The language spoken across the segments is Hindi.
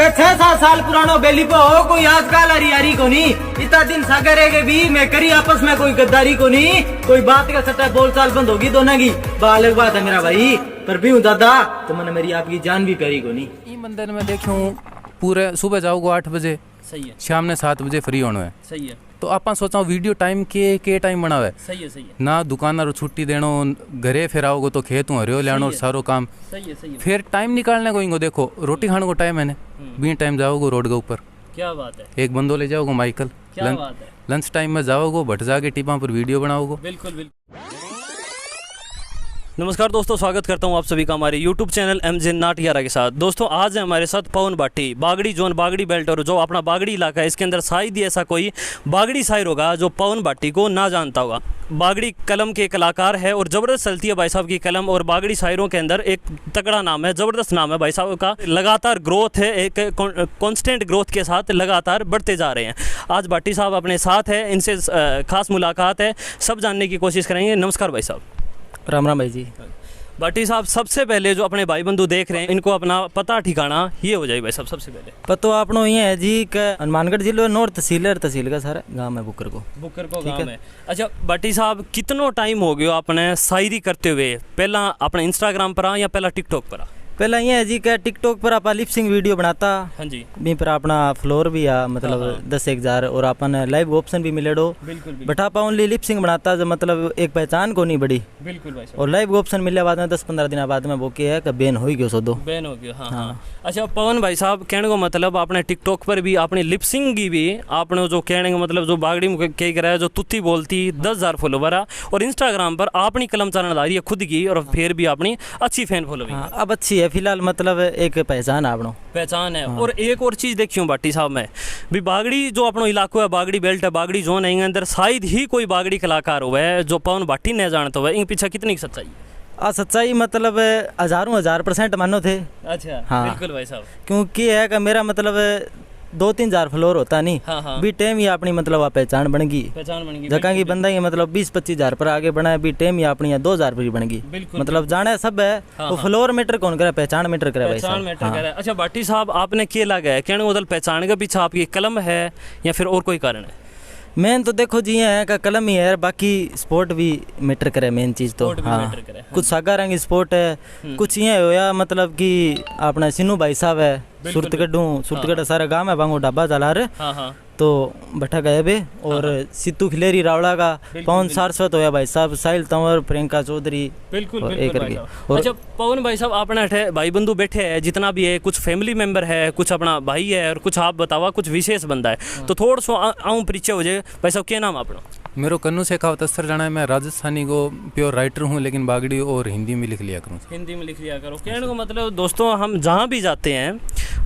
6-7 साल पुरानो बेली पे हो कोई आजकल हरियारी को नहीं इतना दिन सागरे के भी मैं करी आपस में कोई गद्दारी को नहीं कोई बात का सट्टा बोल चाल बंद होगी दोनों की अलग बात है मेरा भाई पर भी हूँ दादा तो मैंने मेरी आपकी जान भी प्यारी को नहीं। ये मंदिर में देखूँ पूरे सुबह जाओगे 8 बजे, सही है, शाम ने 7 बजे फ्री होना है, सही है। तो आप सोचा वीडियो टाइम के टाइम बनावे, सही है, सही है ना दुकानदार छुट्टी देनो, घरे फिर आओगे तो खेत हरियो लेनो सारो काम, सही है, सही है। फिर टाइम निकालने को इनको देखो रोटी खाने को टाइम है ना, बी टाइम जाओगे रोड के ऊपर, क्या बात है, एक बंदो ले जाओगे माइकल, क्या बात है, लंच टाइम में जाओगे भट जाके टिपा पर वीडियो बनाओगे। बिल्कुल बिल्कुल। नमस्कार दोस्तों, स्वागत करता हूं आप सभी का हमारे YouTube चैनल MJ नाटियारा के साथ। दोस्तों आज है हमारे साथ पवन भाटी, बागड़ी जोन, बागड़ी बेल्ट और जो अपना बागड़ी इलाका है इसके अंदर शायद ही ऐसा कोई बागड़ी शायर होगा जो पवन भाटी को ना जानता होगा। बागड़ी कलम के कलाकार है और ज़बरदस्त चलती है भाई साहब की कलम, और बागड़ी शायरों के अंदर एक तगड़ा नाम है, ज़बरदस्त नाम है भाई साहब का, लगातार ग्रोथ है, एक कॉन्स्टेंट ग्रोथ के साथ लगातार बढ़ते जा रहे हैं। आज भाटी साहब अपने साथ है, इनसे खास मुलाकात है, सब जानने की कोशिश करेंगे। नमस्कार भाई साहब। राम राम भाई जी। भाटी साहब सबसे पहले जो अपने भाई बंधु देख रहे हैं इनको अपना पता ठिकाना ये हो जाए भाई साहब सबसे पहले। पतो आपनो ये है जी का हनुमानगढ़ जिले नॉर्थ तहसील का सारा गांव है बुकर को गांव है। अच्छा भाटी साहब कितनो टाइम हो गयो आपने शायरी करते हुए, पहला अपने इंस्टाग्राम पर या पहला टिकटॉक पर? पहला ये है जी का टिकटॉक पर आप लिपसिंग वीडियो बनाता, हाँ जी, भी पर अपना फ्लोर भी आ मतलब 10,000 और अपन लाइव ऑप्शन भी मिले डो। बिल्कुल बट आप ओनली लिपसिंग बनाता जो मतलब एक पहचान को नहीं बड़ी। बिल्कुल भाई साहब। और लाइव ऑप्शन मिले बाद में 10-15 दिन बाद में वो है कि बैन हो गयो सो दो बैन हो गया। हाँ हाँ। अच्छा पवन भाई साहब कहने को मतलब आपने टिकटॉक पर भी अपनी लिपसिंग की भी आपने जो कहने का मतलब जो बागड़ी में कह कर रहा है जो तुत्ती बोलती 10,000 फॉलोवर है, और इंस्टाग्राम पर अपनी कलम चलाने ला रही है खुद की, और फिर भी अपनी अच्छी फैन फॉलोइंग। हाँ, अब अच्छी है फिलहाल, मतलब एक पहचान आपनो पहचान है। और एक और चीज़ देखियो भाटी साहब में भी बागड़ी जो अपनो इलाको है, बागड़ी बेल्ट है, बागड़ी जोन है, इन अंदर शायद ही कोई बागड़ी कलाकार हुआ है जो पवन भाटी ने जानता हुआ है। इन पीछे कितनी सच्चाई है? सच्चाई मतलब 1000% मानो थे। अच्छा हाँ बिल्कुल भाई साहब। क्योंकि है कि मेरा मतलब 2-3 हजार फ्लोर होता नहीं। हाँ हाँ। बी टेम ही अपनी मतलब पहचान बन गई, जगह की बंदा ही मतलब 20-25 हजार पर आगे बढ़ा है, बी टेम ही अपनी 2,000 पर ही बन गई। मतलब जाने सब है। हाँ, वो फ्लोर मैटर कौन करे, पहचान मैटर करे भाई साहब। हाँ। अच्छा भाटी साहब आपने क्या लगा है कहने उधर पहचान के पीछे आपकी कलम है या फिर और कोई कारण है? मेन तो देखो जी है का कलम ही है, बाकी स्पोर्ट भी मैटर करे मेन चीज तो। हाँ कुछ सागा रंग स्पोर्ट है, कुछ ये होया मतलब कि अपना सिन्नू भाई साहब है सुरतगढ़ सारा गांव है बांगो ढाबा चला रहे। हाँ हाँ। तो बैठा गए बे, और सिद्धू खिलेरी रावड़ा का पवन सारस्वत होया भाई साहब, साहिल तंवर, प्रियंका चौधरी। बिल्कुल और अच्छा पवन भाई साहब अपना भाई बंधु बैठे हैं जितना भी है, कुछ फैमिली मेंबर है, कुछ अपना भाई है और कुछ आप बतावा कुछ विशेष बंदा है, तो थोड़ा सा आऊँ परिचय हो जाए। भाई साहब क्या नाम अपना? मेरो कन्नू शेखावत अस्तर जाना है, मैं राजस्थानी को प्योर राइटर हूँ, लेकिन बागड़ी और हिंदी में लिख लिया करूँ। हिंदी में लिख लिया करो। कहने को मतलब दोस्तों हम जहाँ भी जाते हैं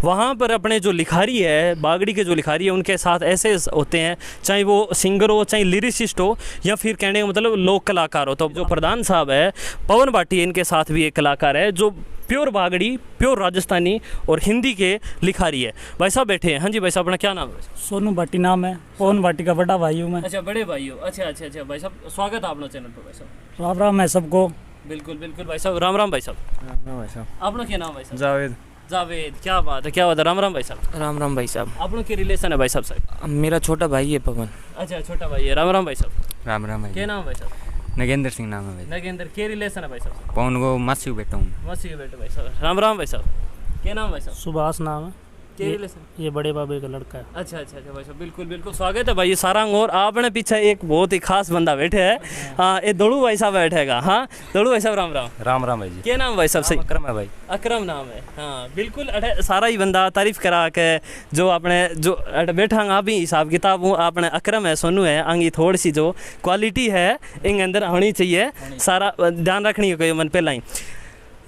वहाँ पर अपने जो लिखारी है, बागड़ी के जो लिखारी है उनके साथ ऐसे होते हैं, चाहे वो सिंगर हो, चाहे लिरिसिस्ट हो, या फिर कहने का मतलब लोक कलाकार हो। तो जो प्रधान साहब है पवन भाटी, इनके साथ भी एक कलाकार है जो प्योर बागड़ी, प्योर राजस्थानी और हिंदी के लिखारी है। भाई साहब बैठे हैं। हाँ जी भाई साहब अपना क्या नाम है? सोनू भाटी नाम है, पवन भाटी का बड़ा भाई हूँ मैं। अच्छा बड़े भाई हो। अच्छा अच्छा अच्छा भाई साहब स्वागत है आपने चैनल पर। भाई साहब राम राम है सबको। बिल्कुल बिल्कुल भाई साहब। राम राम भाई साहब। राम भाई साहब। अपना क्या नाम भाई साहब? जावेद। जावेद, क्या बात है, क्या बात है। राम राम भाई साहब। राम राम भाई साहब। अपनों के रिलेशन है भाई साहब? मेरा छोटा भाई है पवन। अच्छा छोटा भाई है। राम राम भाई साहब। राम राम भाई। क्या नाम है भाई साहब? नगेंद्र सिंह नाम है भाई। नगेंद्र, क्या रिलेशन है भाई साहब? पवन को मासी बेटा हूँ। मसी के बेटे भाई साहब। राम राम भाई साहब। क्या नाम भाई साहब? सुभाष नाम है। क्या रिलेशन? ये बड़े बाबे का लड़का है। अच्छा अच्छा अच्छा भाई साहब। बिल्कुल बिल्कुल स्वागत है भाई ये सारंग। और आपने पीछे एक बहुत ही खास बंदा बैठे है। हाँ ये दड़ू भाई साहब बैठेगा। हाँ दड़ू भाई साहब राम राम। राम राम भाई जी। क्या नाम भाई साहब? सही अकरम है भाई। अकरम नाम है। हाँ बिल्कुल। अरे सारा ही बंदा तारीफ करा के जो आपने जो बैठा अभी हिसाब किताब हूँ आपने अकरम है, सोनू है, आंगी थोड़ी सी जो क्वालिटी है इन अंदर होनी चाहिए, सारा ध्यान रखनी है कोई मन पहला ही।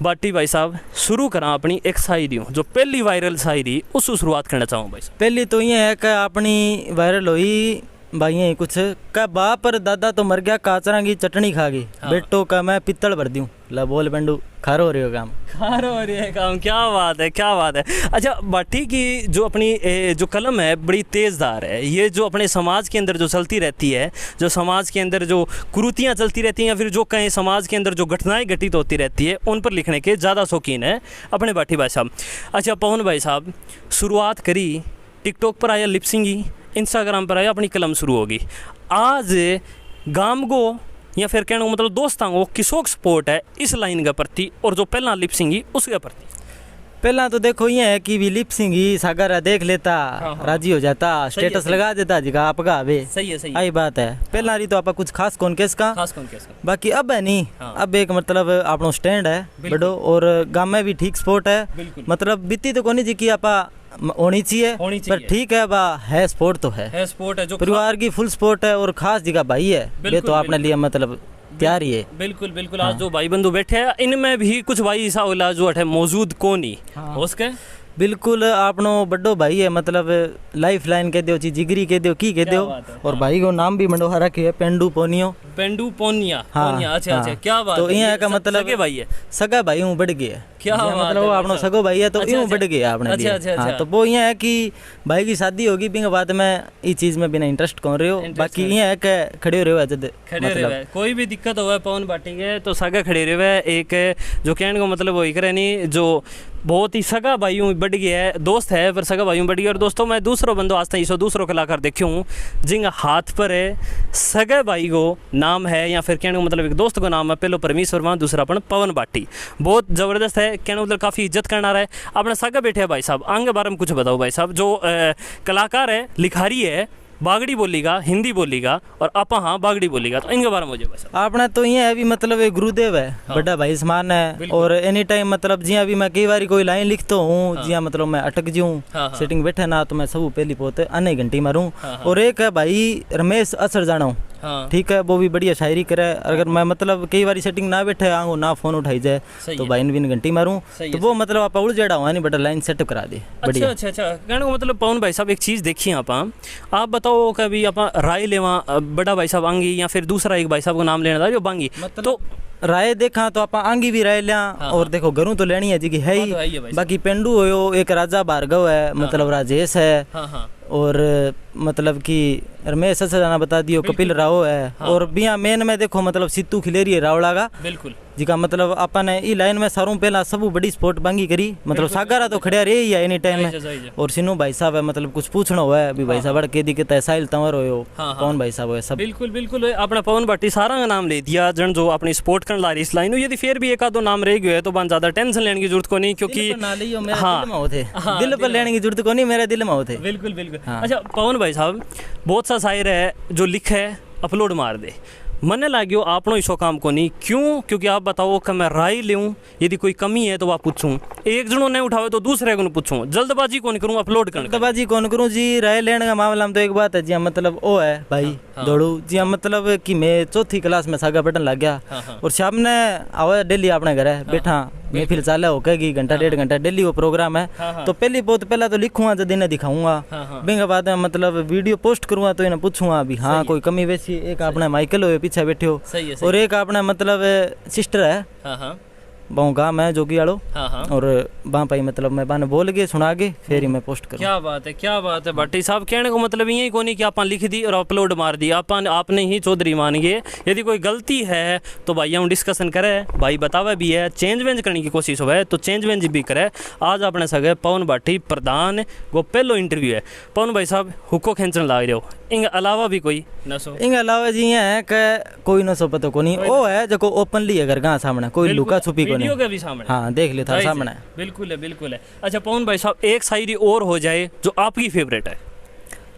भाटी भाई साहब शुरू करा अपनी एक शायरी जो पहली वायरल शायरी उसको शुरुआत करना चाहूँ भाई साहब। पहली तो ये है कि अपनी वायरल हुई भाई कुछ का बाप और दादा तो मर गया, काचरा की चटनी खा गई। हाँ। बेटो का मैं पित्तल भर दूँ। ला बोल पेंडू खारो हो रही हो काम। खारो हो रही है काम, क्या बात है, क्या बात है। अच्छा, भाटी की जो अपनी जो कलम है बड़ी तेज़दार है। ये जो अपने समाज के अंदर जो चलती रहती है, जो समाज के अंदर जो कुरीतियाँ चलती रहती हैं, या फिर जो कहें समाज के अंदर जो घटनाएं घटित होती रहती है, उन पर लिखने के ज़्यादा शौकीन है अपने भाटी भाई साहब। अच्छा पवन भाई साहब, शुरुआत करी टिकटॉक पर आया लिपसिंगी, इंस्टाग्राम पर आया अपनी कलम शुरू होगी। आज गांव को या फिर कहने को मतलब दोस्तां को किसोक सपोर्ट है इस लाइन के प्रति, और जो पहला लिपसिंगी उसके प्रति? पहला तो देखो ये है कि भी लिपसिंग ही सागरा देख लेता, राजी हो जाता, स्टेटस लगा देता जी का आपका अबे। सही है, सही आई बात है। पहला रही तो आप कुछ खास कौन केस का, खास कौन कैसा। बाकी अब है नहीं। अब एक मतलब आपनो स्टैंड है बड़ो, और गांव में भी ठीक स्पोर्ट है। मतलब बीती तो कोनी जी की आपा होनी चाहिए, पर ठीक है बा है स्पोर्ट तो है स्पोर्ट है जो परिवार की फुल स्पोर्ट है, और खास जगह भाई है ये तो आपने लिए मतलब प्यार ही है। बिल्कुल बिल्कुल। आज जो भाई बंधु बैठे हैं इनमें भी कुछ भाई ऐसा होला जो अठे मौजूद कोनी उसके बिल्कुल आपनो बड्डो भाई है, मतलब लाइफ लाइन कह दो, जिगरी कह दो, की कह दो। और भाई को नाम भी मंडो रखे है पेंडू पोनियो, पेंडू पोनिया। हाँ, अच्छा अच्छा, क्या बात तो है। यहाँ का मतलब सगे भाई है, सगा भाई हूँ बढ़ गया, क्या मतलब वो आपनो सगो भाई है तो यूं बढ़ गया आपने। अच्छा, तो वो ये है कि भाई की शादी होगी बिंग बाद में ये चीज में बिना इंटरेस्ट कौन रहे हो, बाकी ये है कि खड़े रहे हो जद खड़े रहे, कोई भी दिक्कत हो पवन भाटी के तो सगा खड़े रहे। एक जो कहने को मतलब वही करे नहीं, जो बहुत ही सगा भाइयों बढ़ गया है, दोस्त है पर सगा भाइयों बढ़ गया। और दोस्तों मैं दूसरों बंदो आज तक दूसरों कलाकार देखूँ हूँ जिंग हाथ पर है सगा भाई को नाम है, या फिर कहने को मतलब एक दोस्त को नाम है, पहलो परमेश्वर वहाँ दूसरा अपन पवन भाटी। बहुत ज़बरदस्त है, कहने मतलब काफ़ी इज्जत करना रहा है। अपना सगा बैठे है भाई साहब, आगे बारे में कुछ बताओ भाई साहब। जो कलाकार है, लिखारी है, बागड़ी बोलीगा, हिंदी बोलीगा, और आपा हाँ बागड़ी बोलीगा, तो इनके बारे में मुझे बस। आपने तो ये है भी मतलब एक गुरुदेव है, बड़ा भाई समान है। और एनी टाइम मतलब जिया भी मैं कई बार कोई लाइन लिखता हूँ, जिया मतलब मैं अटक जाऊँ सेटिंग बैठे ना, तो मैं सब पहली पोते अन्य घंटी मारूँ। और एक है भाई रमेश असर जाना, ठीक है, वो भी बढ़िया शायरी करे। अगर मैं मतलब कई बार सेटिंग ना बैठे आऊँ ना फोन उठाई जाए तो भाई ने घंटी मारूँ, तो वो मतलब आप उड़ जेड़ा हुआ नहीं बड़ा लाइन सेटअप करा दे। अच्छा अच्छा अच्छा, कहने को मतलब पवन भाई साहब एक चीज़ देखिए आप बताओ कभी आप राय लेवा बड़ा भाई साहब आंगी, या फिर दूसरा एक भाई साहब को नाम लेना था जो बांगी, मतलब तो राय देखा तो आप आंगी भी राय लिया। और देखो घरों तो लेनी है जी की है ही, बाकी पेंडू हो, एक राजा भार्गव है, मतलब राजेश है, और मतलब कि रमेश सचराना बता दियो, कपिल राव है। और बिया मेन में देखो मतलब सिद्धू खिलेरी है रावला का, बिल्कुल जिका मतलब अपन ई लाइन में सारों पहला सब बड़ी स्पोर्ट बांगी करी, मतलब सागारा तो खड़िया रही है एनी टाइम में। और सिनू भाई साहब है, मतलब कुछ पूछना हुआ है भी भाई साहब के दिक्कत है, साहिल तंवर हो, पवन भाई साहब है सब। बिल्कुल बिल्कुल, अपना पवन भाटी सारा का नाम ले दिया जन जो अपनी स्पोर्ट करने ला रही इस लाइन। यदि फिर भी एक आधो नाम रह गया है तो बहुत ज्यादा टेंशन लेने की जरूरत को नहीं, क्योंकि दिल पर लेने की जरूरत को नहीं, मेरे दिल में होते। बिल्कुल बिल्कुल। अच्छा पवन भाई साहब, बहुत सा शायर है जो लिखे अपलोड मार दे, मने लाग्यो आपनो इसो काम को नहीं, क्यों? क्योंकि आप बताओ कि मैं राय लूँ, यदि कोई कमी है तो आप पूछूं, एक जनों नहीं उठावे तो दूसरे को पूछूं, जल्दबाजी कौन करूँ अपलोड करने, जल्दबाजी कौन करूँ जी। राय लेने का मामला में तो एक बात है जी, मतलब वो है भाई दौड़ू जी, मतलब कि मैं चौथी क्लास में सागा पढ़ने लग गया, और शाम ने आवे डेली अपने घर है बैठा, महफिल चाले हो कहेगी घंटा डेढ़ घंटा डेली वो प्रोग्राम है। तो पहली बहुत पहला तो लिखूंगा जब इन्हें दिखाऊंगा, बिंग बाद में मतलब वीडियो पोस्ट करूंगा तो इन्हें पूछूंगा भी हाँ कोई कमी वैसी। एक अपने माइकल हो पीछे बैठे हो, और एक अपने मतलब सिस्टर है बहु गाँव है जोगी आलो, और वहाँ पर मतलब मैं बाने बोल के सुना के फिर ही मैं पोस्ट करूँ। क्या बात है, क्या बात है भाटी साहब। कहने को मतलब यही को नहीं कि आप लिख दी और अपलोड मार दी, आपने ही चौधरी मान गए। यदि कोई गलती है तो भाई हम डिस्कशन करे, भाई बतावे भी है, चेंज वेंज करने की कोशिश हो तो चेंज वेंज भी करे। आज अपने सगे पवन भाटी प्रधान वो पहलो इंटरव्यू है। पवन भाई साहब हुक्को खेचने लाग रहे हो, इनके अलावा भी कोई नसो? इनके अलावा जी है कि कोई नसो पता को नहीं, वो है जो ओपनली अगर गाँव सामने कोई लुका छुपी को नहीं, के भी सामने, हाँ देख लिया था सामने। बिल्कुल है, बिल्कुल है। अच्छा पवन भाई साहब, एक शायरी और हो जाए जो आपकी फेवरेट है।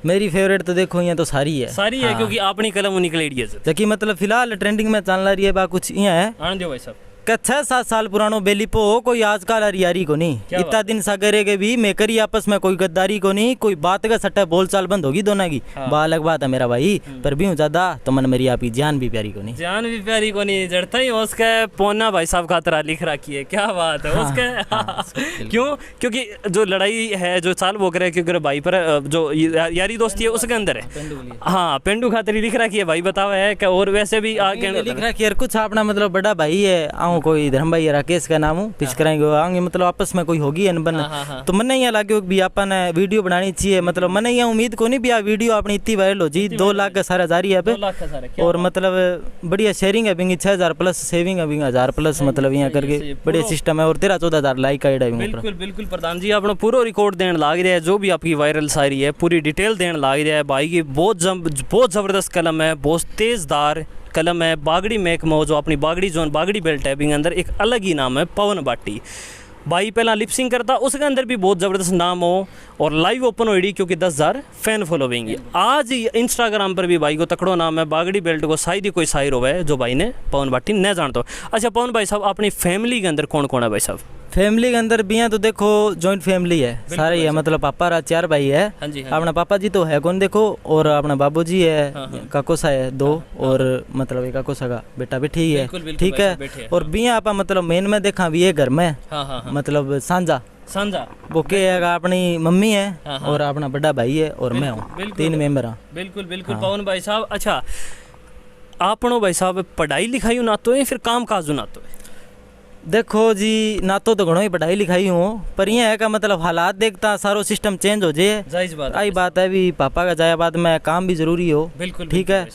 मेरी फेवरेट तो देखो ये तो सारी है, सारी है क्योंकि अपनी कलम निकलेड़ी है जबकि मतलब फिलहाल ट्रेंडिंग में चल रही है बा कुछ ये है। आनंद भाई साहब 6-7 साल पुरानो बेलीपो हो, कोई आजकल अरियारी को नहीं, इतना दिन सगरे के भी मैं करी आपस में कोई गद्दारी को नहीं, कोई बात का सट्टा बोल चाल बंद होगी दोनों की। अलग बात है मेरा भाई, पर भी हूँ ज्यादा तो मन मेरी आप ही जान भी प्यारी को नहीं, जान भी प्यारी को नहीं जड़ता ही उसका पोना भाई साहब खातरा लिख रखी है। क्या बात है उसका। क्यों? क्योंकि जो लड़ाई है जो चाल वो करे क्योंकि भाई पर जो यारी दोस्ती है उसके अंदर है। हाँ पेंडू खातरी लिख रखी है भाई, बताओ है क्या? और वैसे भी आगे लिख रखी है कुछ अपना मतलब बड़ा भाई है हूँ कोई धर्म भाई राकेश का नाम हूँ पिच कराएंगे आएंगे मतलब आपस में कोई होगी अनबन तो मन यहाँ लगे भी अपन वीडियो बनानी चाहिए मतलब मन यहाँ उम्मीद को नहीं भी आ वीडियो अपनी इतनी वायरल हो जी 2 लाख का सारा जारी है पे और मतलब बढ़िया शेयरिंग है बिंगी 6000 प्लस सेविंग है बिंगी 1000 प्लस मतलब यहाँ करके बढ़िया सिस्टम है और 13-14 लाइक आइड है बिल्कुल बिल्कुल प्रधान जी आपने पूरा रिकॉर्ड देने लाग रहा है जो भी आपकी वायरल शायरी है पूरी डिटेल देने लाग रहा है भाई की बहुत ज़बरदस्त कलम है बहुत तेज़दार कलम है बागड़ी महकमा जो अपनी बागड़ी जोन बागड़ी बेल्ट है बिंग अंदर एक अलग ही नाम है पवन भाटी भाई पहला लिपसिंग करता उसके अंदर भी बहुत ज़बरदस्त नाम हो और लाइव ओपन हो क्योंकि 10,000 फैन फॉलोइंग है आज इंस्टाग्राम पर भी भाई को तकड़ो नाम है बागड़ी बेल्ट को शायद ही कोई शायर हो है जो भाई ने पवन भाटी न जानता हो। अच्छा पवन भाई साहब अपनी फैमिली के अंदर कौन कौन है भाई साहब? फैमिली के अंदर भी हैं तो देखो जॉइंट फैमिली है सारे ही है मतलब पापा रा 4 भाई है अपना पापा जी तो है कौन देखो और अपना बाबू जी है काकोसा है 2 और मतलब एक काकोसा का बेटा बेटी ही है ठीक है और बिया आपा मतलब मेन में देखा भी ये घर में मतलब सांझा वो के है अपनी मम्मी है और अपना बड़ा भाई है और मैं हूँ 3 मेंबर हाँ बिल्कुल बिल्कुल पवन भाई साहब। अच्छा आपनो भाई साहब पढ़ाई लिखाई ना तो है फिर काम काज ना तो है? देखो जी ना तो घणो ही पढ़ाई लिखाई हूँ पर ये है का मतलब हालात देखता सारो सिस्टम चेंज हो जाए आई बात है भी पापा का जाया बाद में काम भी जरूरी हो बिल्कुल ठीक है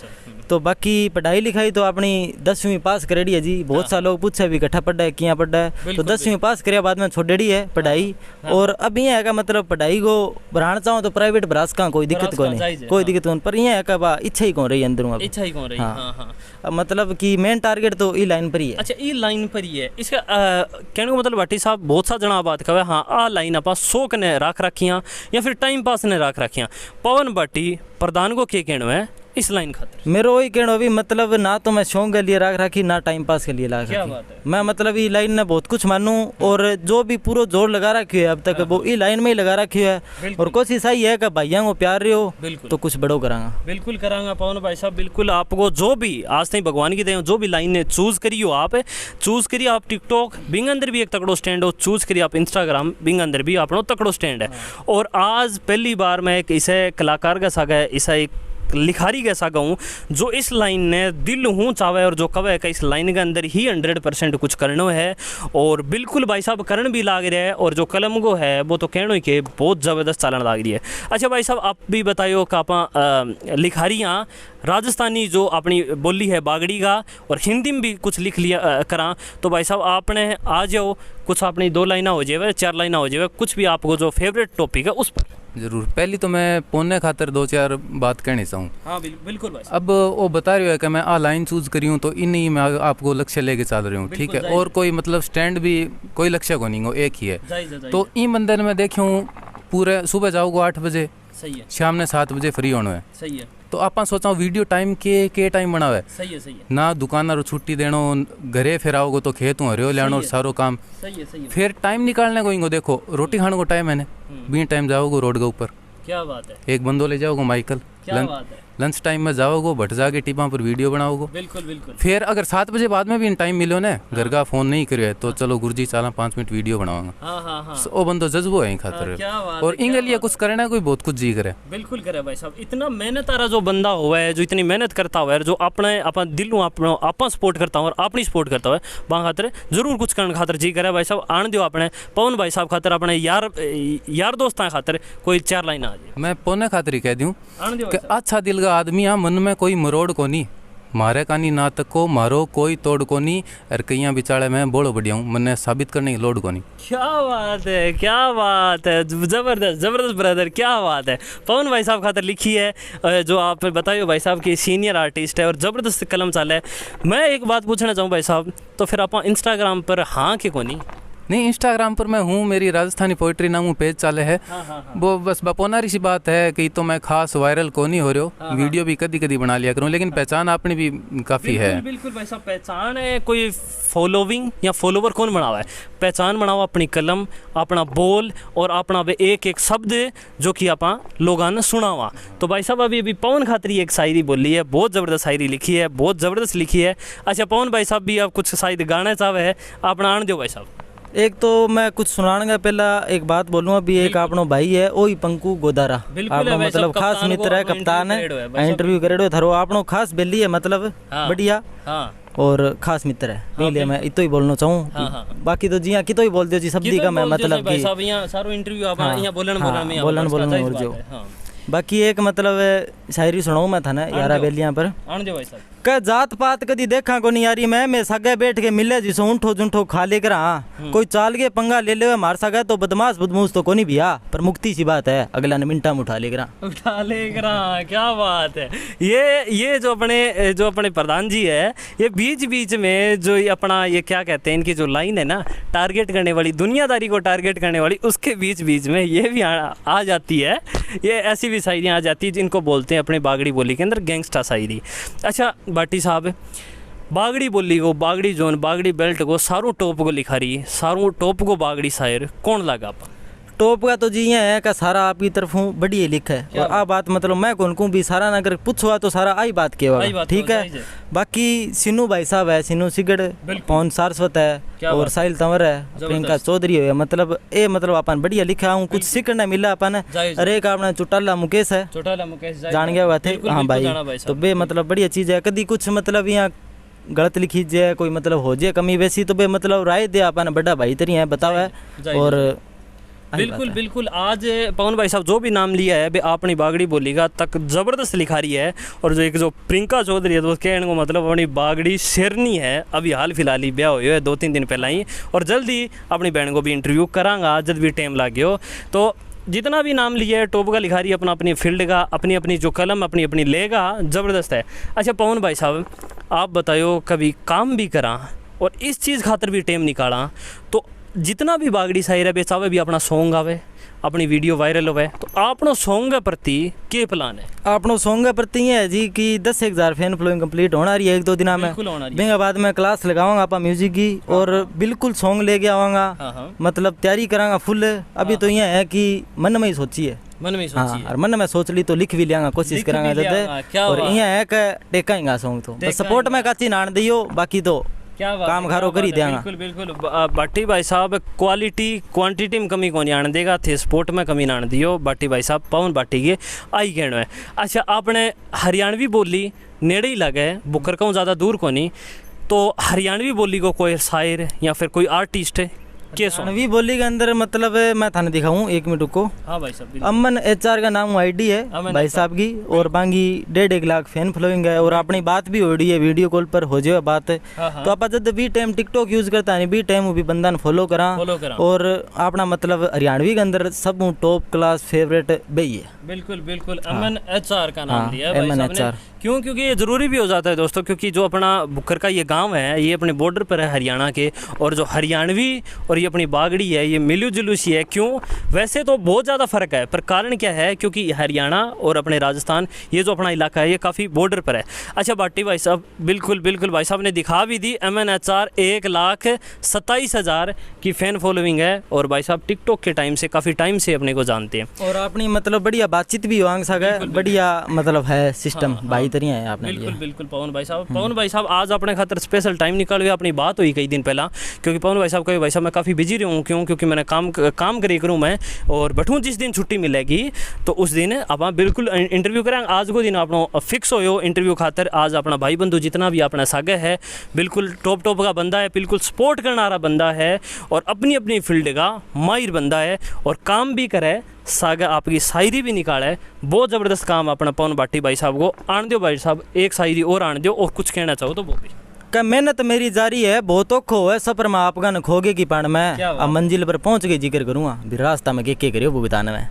तो बाकी पढ़ाई लिखाई तो अपनी 10वीं पास करेड़ी है जी बहुत सा लोग पूछे भी कट्ठा पढ़ा है किया पढ़ा है तो 10वीं पास करे बाद में छोड़ेड़ी है पढ़ाई और अब ये है का मतलब पढ़ाई को बढ़ाना चाहो तो प्राइवेट भरास का कोई दिक्कत को नहीं कोई दिक्कत नहीं पर ये है का बा इच्छा ही कौन रही अंदर इच्छा ही कौन रही हाँ मतलब कि मेन टारगेट तो ई लाइन पर ही है। अच्छा ई लाइन पर ही है इसका कहने को मतलब भाटी साहब बहुत सा जना बात कहे हाँ आ लाइन आप शौक ने रख रखियाँ या फिर टाइम पास ने रख रखियाँ पवन भाटी प्रधान को क्या कहना है इस लाइन खातर? मेरे वही कहना भी मतलब ना तो मैं शौक के लिए रख रखी ना टाइम पास के लिए रख रखी मैं मतलब ई लाइन में बहुत कुछ मानूं और जो भी पूरा जोर लगा रखी है अब तक वो ई लाइन में ही लगा रखी है और कोशिश आई है कि भाइयों को प्यार रहे हो तो कुछ बड़ो करांगा बिल्कुल करांगा पवन भाई साहब बिल्कुल आपको जो भी आज तक भगवान की दे जो भी लाइन ने चूज करी हो आप चूज करिए आप टिकटॉक बिंग अंदर भी एक तकड़ो स्टैंड हो चूज करिए आप इंस्टाग्राम बिंग अंदर भी अपना तकड़ो स्टैंड है और आज पहली बार मैं एक इसे कलाकार का सागा है इसा एक लिखारी कैसा गाऊँ जो इस लाइन ने दिल हूँ चावे और जो कवे का इस लाइन के अंदर ही 100% कुछ करना है और बिल्कुल भाई साहब करण भी लाग रहा है और जो कलम को है वो तो कहना ही के बहुत ज़बरदस्त चालन लाग रही है। अच्छा भाई साहब आप भी बताइयो कि आप लिखारियाँ राजस्थानी जो अपनी बोली है बागड़ी का और हिंदी में भी कुछ लिख लिया करा तो भाई साहब आपने आ जाओ कुछ अपनी 2 लाइना हो जाए 4 लाइना हो जाए कुछ भी आपको जो फेवरेट टॉपिक है उस पर। जरूर पहली तो मैं पोने खातर 2-4 बात कहनी चाहूँ। हाँ बिल्कुल भाई। अब वो बता रही है कि मैं आ लाइन चूज करी हूँ तो इन ही मैं आपको लक्ष्य लेके चल रही हूँ ठीक है और कोई मतलब स्टैंड भी कोई लक्ष्य को नहीं हो एक ही है तो इन मंदिर में देखूँ पूरे सुबह जाओगे 8 बजे सही है शाम ने 7 बजे फ्री होना है सही है तो आप सोचा वीडियो टाइम के टाइम बनावे सही है ना दुकानदार छुट्टी देनो घरे फिर आओगे तो खेत हूँ हरियो लेनो सारो काम सही है फिर टाइम निकालने को इंगो देखो रोटी खाने को टाइम है ना बीन टाइम जाओगे रोड के ऊपर क्या बात है एक बंदो ले जाओगे माइकल लंच टाइम में जाओगे भट जाके टिपा पर वीडियो बनाओगे बिल्कुल फिर अगर 7 बजे बाद में भी इन टाइम मिलो ना घर का फोन नहीं करियो तो चलो गुरुजी चाला 5 मिनट वीडियो बनाऊंगा वो बंदो जज्बो है खातर और इंगे लिए कुछ करना कोई बहुत कुछ जी करे बिल्कुल करे भाई साहब इतना मेहनत आ रहा जो बंदा हुआ है जो इतनी मेहनत करता हुआ है जो अपने अपन दिल आप सपोर्ट करता हूँ और अपनी सपोर्ट करता हुआ है वहाँ खातर जरूर कुछ करने खातर जी करे भाई साहब आन दो अपने पवन भाई साहब खातर अपने यार दोस्तां खातर कोई 4 लाइन आ जाए मैं पोने खातर ही कह दूँ अच्छा दिल का आदमी हाँ मन में कोई मरोड़ को नहीं मारे कानी ना तक को मारो कोई तोड़ को नहीं और कईया बिचारे मैं बोलो बढ़िया हूँ मैंने साबित करने की लोड को नहीं। क्या बात है जबरदस्त ब्रदर क्या बात है पवन भाई साहब खातर लिखी है जो आप बताइए भाई साहब की सीनियर आर्टिस्ट है और ज़बरदस्त कलम चाल है। मैं एक बात पूछना चाहूँ भाई साहब तो फिर आप इंस्टाग्राम पर हाँ के को नहीं इंस्टाग्राम पर मैं हूँ मेरी राजस्थानी पोइट्री नाम पेज चाले है वो बस बपोनारी सी बात है कि तो मैं खास वायरल को नहीं हो रही हूँ वीडियो भी कभी बना लिया करूँ लेकिन पहचान अपनी भी काफ़ी है बिल्कुल भाई साहब पहचान है कोई फॉलोविंग या फॉलोवर कौन बनावा है पहचान बनावा अपनी कलम अपना बोल और अपना एक शब्द जो कि आप लोगों ने सुनावा। तो भाई साहब अभी पवन खातरी एक शायरी बोली है बहुत ज़बरदस्त शायरी लिखी है बहुत ज़बरदस्त लिखी है। अच्छा पवन भाई साहब भी अब कुछ शायद गाना चाहे है अपना आन दो भाई साहब। एक तो मैं कुछ सुनाऊंगा पहला एक बात बोलूँगा भी एक आपनो भाई है ओही पंकु गोदारा आपनो मतलब खास मित्र है कप्तान है इंटरव्यू करेडो थारो आपनो खास बेली है मतलब बढ़िया और खास मित्र है इसलिए मैं इतो ही बोलना चाहूँ। बाकी तो जी हाँ कितो ही बोल दियो जी सब्जी का मैं मतलब भाई कि साहब यहाँ सारो इंटरव्यू आप हाँ, यहाँ बोलन हाँ, में बोलन और जो बाकी एक मतलब शायरी सुनाऊँ मैं था ना यारा बेलियाँ पर आन दो भाई साहब क जात पात कदी देखा को नहीं यारी मैं सगे बैठ के मिले जिसो ऊँठो जुंठो खा ले कर कोई चाल के पंगा ले ले मार सका तो बदमाश बदमूस तो कोनी भी पर मुक्ति सी बात है अगला ने मिनटा में उठा ले कर। क्या बात है। ये जो अपने प्रधान जी है ये बीच बीच में जो ये अपना ये क्या कहते हैं इनकी जो लाइन है ना टारगेट करने वाली दुनियादारी को टारगेट करने वाली उसके बीच बीच में ये भी आ जाती है। ये ऐसी भी शायरियाँ आ जाती है जिनको बोलते हैं अपने बागड़ी बोली के अंदर गैंगस्टा शायरी। अच्छा बाटी साहब बागड़ी बोली को बागड़ी जोन बागड़ी बेल्ट को सारों टॉप को लिखा रही सारों टॉप को बागड़ी शायर कौन लगा आप टॉप का तो जी ये है का सारा आपकी तरफ हूँ बढ़िया लिखा है और आ बात मतलब मैं कौन कहूँ भी सारा नगर पूछवा तो सारा आई बात के ठीक है। बाकी सिन्नू भाई साहब है सिन्नू सिगड़ पवन सारस्वत है और साहिल तंवर है प्रियंका चौधरी है मतलब ए मतलब अपन बढ़िया लिखा हूँ कुछ सीखने मिला अपन अरे एक अपना चौटाला मुकेश है जान गया हुआ थे हाँ भाई तो बे मतलब बढ़िया चीज़ है कभी कुछ मतलब यहाँ गलत लिखी जाए कोई मतलब हो जाए कमी वैसी तो बे मतलब राय दे अपन बड़ा भाई तरी है बताओ है और बिल्कुल बिल्कुल। आज पवन भाई साहब जो भी नाम लिया है आपने बागड़ी बोलीगा तक ज़बरदस्त लिखा रही है और जो प्रियंका चौधरी है तो कहने को मतलब अपनी बागड़ी शेरनी है अभी हाल फिलहाल ही ब्याह हुए है 2-3 दिन पहला ही और जल्दी अपनी बहन को भी इंटरव्यू करांगा जब भी टाइम लग गया तो जितना भी नाम लिया है टॉप का लिखा रही है अपना अपनी फील्ड का अपनी अपनी जो कलम अपनी अपनी लेगा ज़बरदस्त है। अच्छा पवन भाई साहब आप बताओ कभी काम भी करा और इस चीज़ खातर भी टाइम निकाला तो जितना भी बागड़ी शायर है बेचावे भी अपना सॉन्ग आवे अपनी वीडियो वायरल होवे तो आपनो सॉन्ग के प्रति के प्लान है आपनो सॉन्ग के प्रति ये है जी कि 10,000 फैन फॉलोइंग कंप्लीट होना रही है 1-2 दिना में बिंगा बाद में क्लास लगाऊंगा आपा म्यूजिक की और बिल्कुल सॉन्ग लेके आवांगा मतलब तैयारी करांगा फुल अभी तो ये है कि मन में ही सोची है मन में सोची है और मन में सोच ली तो लिख भी लियांगा कोशिश करांगा जब और ये है कि टेकाएंगा सॉन्ग तो बस सपोर्ट में काची नान दियो बाकी तो क्या काम खारो करी देंगा बिल्कुल बिल्कुल। बाटी भाई साहब क्वालिटी क्वांटिटी में कमी कौन आने देगा थे स्पोर्ट में कमी ना दियो बाटी भाई साहब पवन बाटी के आई कहना है। अच्छा आपने हरियाणवी बोली नेड़े ही लगे बुकर कहूँ ज़्यादा दूर को नहीं तो हरियाणवी बोली को कोई शायर या फिर कोई आर्टिस्ट है हरियाणवी बोली के अंदर मतलब मैं थाने दिखाऊं 1 मिनट को। हाँ भाई साहब अमन HR का नाम आईडी है भाई साहब की और बाकी 1.5 लाख फैन फॉलोइंग है और अपनी बात भी हो रही है वीडियो कॉल पर हो जाए बात तो आप जब भी टाइम टिकटॉक यूज करता है भी टाइम भी बंदा ने फॉलो करा और अपना मतलब हरियाणवी के अंदर सब टॉप क्लास फेवरेट बही है। बिल्कुल बिल्कुल अमन HR का नाम लिया है भाई साहब ने क्यों क्योंकि ये ज़रूरी भी हो जाता है दोस्तों क्योंकि जो अपना बुकर का ये गांव है ये अपने बॉर्डर पर है हरियाणा के और जो हरियाणवी और ये अपनी बागड़ी है ये मिलू जुलू सी है। क्यों वैसे तो बहुत ज़्यादा फ़र्क है पर कारण क्या है क्योंकि हरियाणा और अपने राजस्थान ये जो अपना इलाका है ये काफ़ी बॉर्डर पर है। अच्छा बाटी भाई साहब बिल्कुल बिल्कुल भाई साहब ने दिखा भी दी MNHR 1,27,000 की फ़ैन फॉलोइंग है और भाई साहब टिकटॉक के टाइम से काफ़ी टाइम से अपने को जानते हैं और अपनी मतलब बढ़िया बातचीत भी होंग सके बढ़िया मतलब है सिस्टम भाई तरिया है आपने बिल्कुल बिल्कुल। पवन भाई साहब आज अपने खातर स्पेशल टाइम निकाल हुआ अपनी बात हुई कई दिन पहला क्योंकि पवन भाई साहब कहे भाई साहब मैं काफ़ी बिजी रहूँ क्यों क्योंकि मैंने काम करे करूँ मैं और बैठूँ जिस दिन छुट्टी मिलेगी तो उस दिन आप बिल्कुल इंटरव्यू करेंगे। आज को दिन आप फिक्स हो इंटरव्यू खातर आज अपना भाई बंधु जितना भी अपना सागा है बिल्कुल टॉप का बंदा है बिल्कुल सपोर्ट करने वाला बंदा है और अपनी अपनी फील्ड का माहिर बंदा है और काम भी करे सागा आपकी शायरी भी निकाला है बहुत ज़बरदस्त काम अपना पवन बाटी भाई साहब को आन दो भाई साहब एक शायरी और आन दो और कुछ कहना चाहो तो वो भी का मेहनत मेरी जारी है बहुत औखो है सफर में आपका न खोगे की पान में अब मंजिल पर पहुंच के जिक्र करूँगा भी रास्ता में के करियो भुगतान में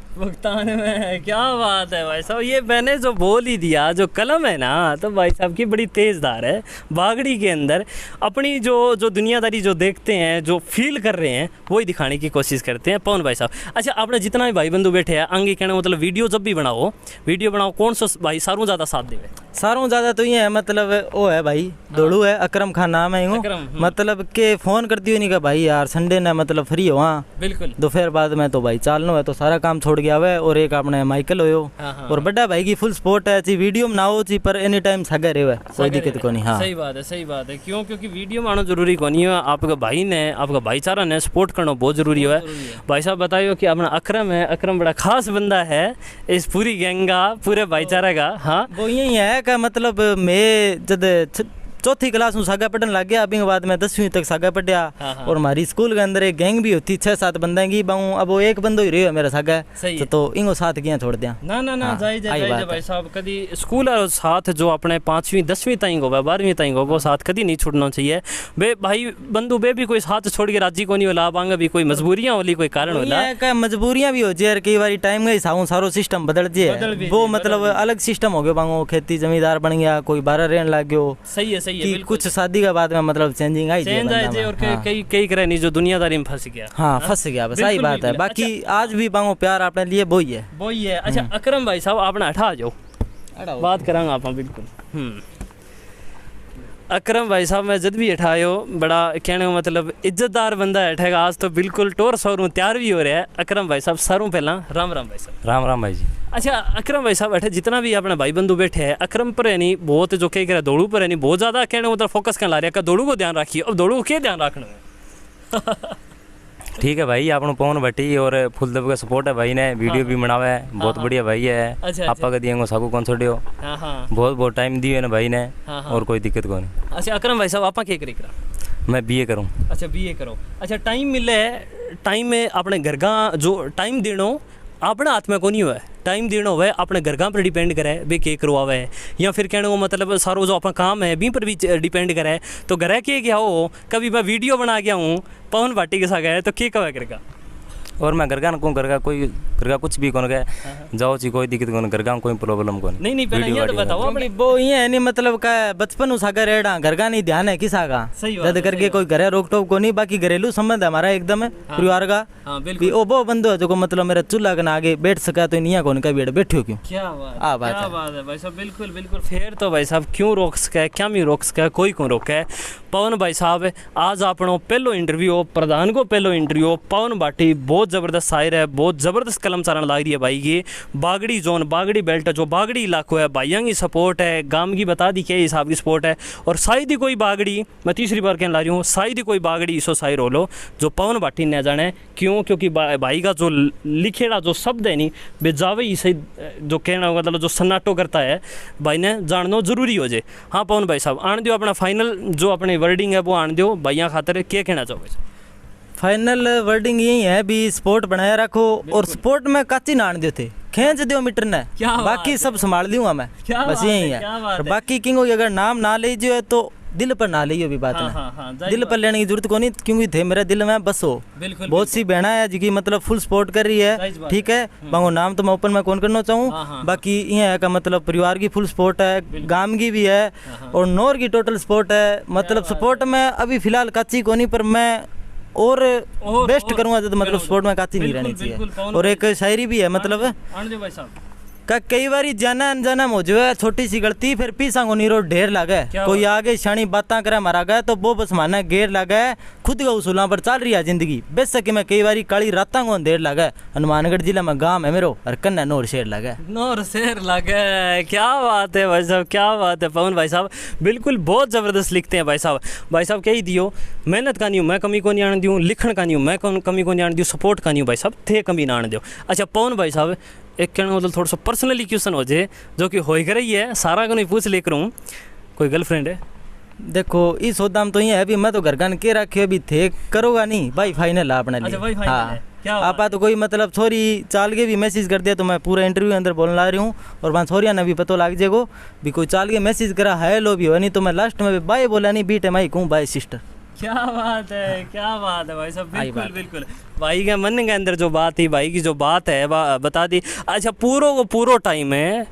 क्या बात है भाई साहब ये मैंने जो बोल ही दिया जो कलम है ना तो भाई साहब की बड़ी तेज़दार है बागड़ी के अंदर अपनी जो दुनियादारी जो देखते हैं जो फील कर रहे हैं वही दिखाने की कोशिश करते हैं पवन भाई साहब। अच्छा आपने जितना भी भाई बंधु बैठे हैं आगे कहना मतलब वीडियो जब भी वीडियो बनाओ कौन सा भाई सारों ज़्यादा साथ देवे सारों ज़्यादा तो ये है मतलब वो है भाई दौड़ू है अकरम खान नाम है मतलब के फ़ोन करती हो नहीं का भाई यार संडे ने मतलब फ्री हो वहाँ बिल्कुल दोपहर बाद में तो भाई चालनो है तो सारा काम छोड़ गया हुआ है और एक आपने माइकल हो और बड़ा भाई की फुल सपोर्ट है ची वीडियो बनाओ ची पर एनी टाइम सगा रहे कोई दिक्कत को नहीं। हाँ सही बात है क्यों क्योंकि वीडियो बनाना जरूरी को नहीं है आपका भाई ने आपका भाईचारा ने सपोर्ट करना बहुत जरूरी है। भाई साहब बताइए कि अपना अकरम है अकरम बड़ा खास बंदा है इस पूरी गैंग का पूरे भाईचारा का। हाँ वो यही है का मतलब मैं जब चौथी क्लास में सागा पढ़ने लग गया, अभी के बाद मैं 10वीं तक सागा पढ़िया। और हमारी स्कूल के अंदर एक गैंग भी होती 6-7 बंदे की, बाऊ अब वो एक बंदो ही रहे मेरा सागा, तो इनको साथ किया छोड़ दिया ना ना ना हाँ, जाई आई जाई बात भाई है। साहब कदी स्कूल और साथ जो अपने 5वीं 10वीं ताईं हो 12वीं ताईं हो वो साथ कदी नहीं छूटना चाहिए बे भाई बंधु बे भी कोई साथ छोड़ के राजी को नहीं होला बांगा भी कोई मजबूरियां होली कोई कारण होला ये का मजबूरियां भी हो जाए, कई बार टाइम का हिसाब सारो सिस्टम बदल जाए, वो मतलब अलग सिस्टम हो गया, बांगो खेती जमींदार बन गया, कोई बाहर रहने लग गयो। सही है कि कुछ शादी के बाद में मतलब चेंजिंग आई चेंज आए जे और कई कई करे नहीं जो दुनियादारी में फंस गया। हाँ फंस गया बस, यही बात है। बाकी आज भी बांगो प्यार अपने लिए वो ही है, वो ही है। अच्छा अकरम भाई साहब आपने हटा जाओ बात करांगा आप बिल्कुल। अकरम भाई साहब मैं जब भी हठायो बड़ा कहने का मतलब इज्जतदार बंदा बैठेगा, आज तो बिल्कुल टोर सौरू तैयार भी हो रहा है। अकरम भाई साहब सारों पहला राम राम भाई साहब। राम राम भाई जी। अच्छा अकरम भाई साहब बैठे जितना भी अपने भाई बंधु बैठे हैं अकरम पर है नहीं बहुत जो कह करे दौड़ू पर है नहीं बहुत ज़्यादा कहने मतलब फोकस करने ला रहा है, दौड़ू को ध्यान रखिए। अब दौड़ू को क्या ध्यान रखना है? ठीक है भाई, आपको पवन भट्टी और फुलदेव का सपोर्ट है भाई ने, वीडियो भी बनावा है, बहुत बढ़िया भाई है। अच्छा, आपा का दिएंगे साकू कौन छोड़ियो, हाँ हाँ बहुत बहुत टाइम दिए ना भाई ने, हाँ, हाँ। और कोई दिक्कत को नहीं। अच्छा अकरम भाई साहब आपा क्या करी करा? मैं बीए करूँ। अच्छा बीए करो। अच्छा टाइम मिले टाइम में अपने घर का जो टाइम देनो अपने हाथ में को नहीं हुआ है, टाइम देना हुआ है अपने घर पर डिपेंड करे बे के करवावे है, या फिर कहने को मतलब सारो जो अपना काम है बी पर भी डिपेंड करे। तो घर के क्या हो कभी मैं वीडियो बना गया हूँ पवन भाटी के साथ गया तो क्या कवा करेगा? और मैं घर का कौन घर का कोई घर का कुछ भी कौन गए जाओ ची कोई दिक्कत कौन, घर का कोई प्रॉब्लम कौन। नहीं पहले ये तो बताओ अपने वो ये है नहीं मतलब का बचपन उसागा रेड़ा घर का नहीं ध्यान है किसा का, सही बात जद करके कोई घर रोक टोक को नहीं। बाकी घरेलू संबंध है हमारा एकदम परिवार का। हाँ बिल्कुल। ओ वो बंदो है जो मतलब मेरा चूल्हा के आगे बैठ सका तो नहीं कौन का बैठो क्यों? क्या बात क्या बात है भाई साहब, बिल्कुल बिल्कुल। फिर तो भाई साहब क्यों रोक सके, क्या नहीं रोक सके, कोई क्यों रोके। पवन भाई साहब आज आपनो पहलो इंटरव्यू प्रधान को पहलो इंटरव्यू पवन भाटी बहुत ज़बरदस्त शायर है, बहुत ज़बरदस्त कलम चारण लग रही है भाई की। बागड़ी जोन बागड़ी बेल्ट जो बागड़ी इलाको है भाइयों की सपोर्ट है, गांव की बता दी क्या हिसाब की सपोर्ट है। और शायद ही कोई बागड़ी मैं तीसरी बार कहने ला रही हूँ शायद ही कोई बागड़ी इसो शायर हो लो जो पवन भाटी न जाने क्यों, क्योंकि भाई का जो लिखेड़ा जो शब्द है नहीं बेजावे ही सही जो कहना मतलब जो सन्नाटो करता है भाई ने जानना जरूरी हो जाए। हाँ पवन भाई साहब आन दो अपना फाइनल जो अपनी वर्डिंग है वो आन दो भाइयों खातर क्या कहना चाहोगे? फाइनल वर्डिंग यही है भी स्पोर्ट बनाए रखो और स्पोर्ट में काची नान दो थे खींच दो मीटर ने, बाकी सब संभाल लूंगा मैं, बस यही है। और बाकी किंग अगर नाम ना ले जो है तो दिल पर ना लियो भी बात है, दिल पर लेने की जरूरत को नहीं क्योंकि थे मेरे दिल में बस हो। बहुत सी बहना है जिनकी मतलब फुल सपोर्ट कर रही है, ठीक है बांगो नाम तो मैं ओपन में कौन करना चाहूँ। बाकी ये है का मतलब परिवार की फुल सपोर्ट है, गांव की भी है और नौर की टोटल सपोर्ट है। मतलब सपोर्ट में अभी फिलहाल काची को नहीं पर मैं और बेस्ट करूँगा तो मतलब सपोर्ट में काची नहीं रहनी चाहिए। और एक शायरी भी है मतलब का कई बार जाना अनजाना हो जो है छोटी सी गलती फिर पीछा को नीरो ढेर लगे, कोई आगे शानी बातें करे मारा गया तो वो बस माना घेर लगे, खुद का उसूलों पर चल रही है जिंदगी। बेशक मैं कई बार काली रातों को देर लगे, हनुमानगढ़ जिला में गांव है मेरो और कन्या नौर शेर लगे, नौर शेर लगे। क्या बात है भाई साहब, क्या बात है पवन भाई साहब, बिल्कुल बहुत ज़बरदस्त लिखते हैं भाई साहब। भाई साहब कही दियो मेहनत का नहीं हूँ मैं कमी को नहीं आने दूँ, लिखण का नहीं हूँ मैं कमी को नहीं आने दूँ, सपोर्ट का नहीं हूँ भाई साहब थे कमी ना आने दो। अच्छा पवन भाई साहब एक कहना मतलब थोड़ा सा पर्सनली क्वेश्चन हो जाए जो कि हो ही है सारा को नहीं पूछ लेकर हूँ, कोई गर्लफ्रेंड है? देखो इस सौदा में तो ये है अभी मैं तो घर का के रखे अभी थे करोगा नहीं भाई फाइनल है अपने लिए। अच्छा भाई फाइनल हाँ। है क्या आपा तो कोई मतलब छोरी चाल के भी मैसेज कर दिया तो मैं पूरा इंटरव्यू अंदर बोलने ला रही हूँ और वहाँ छोरिया ने भी पता लग जाएगो भी कोई चाल के मैसेज करा है लो भी हो नहीं तो मैं लास्ट में बाय बोला नहीं बीटे माई कहूँ बाय सिस्टर। क्या बात है, क्या बात है भाई साहब, बिल्कुल बिल्कुल भाई के मन के अंदर जो बात थी भाई की जो बात है बता दी। अच्छा पूरो टाइम है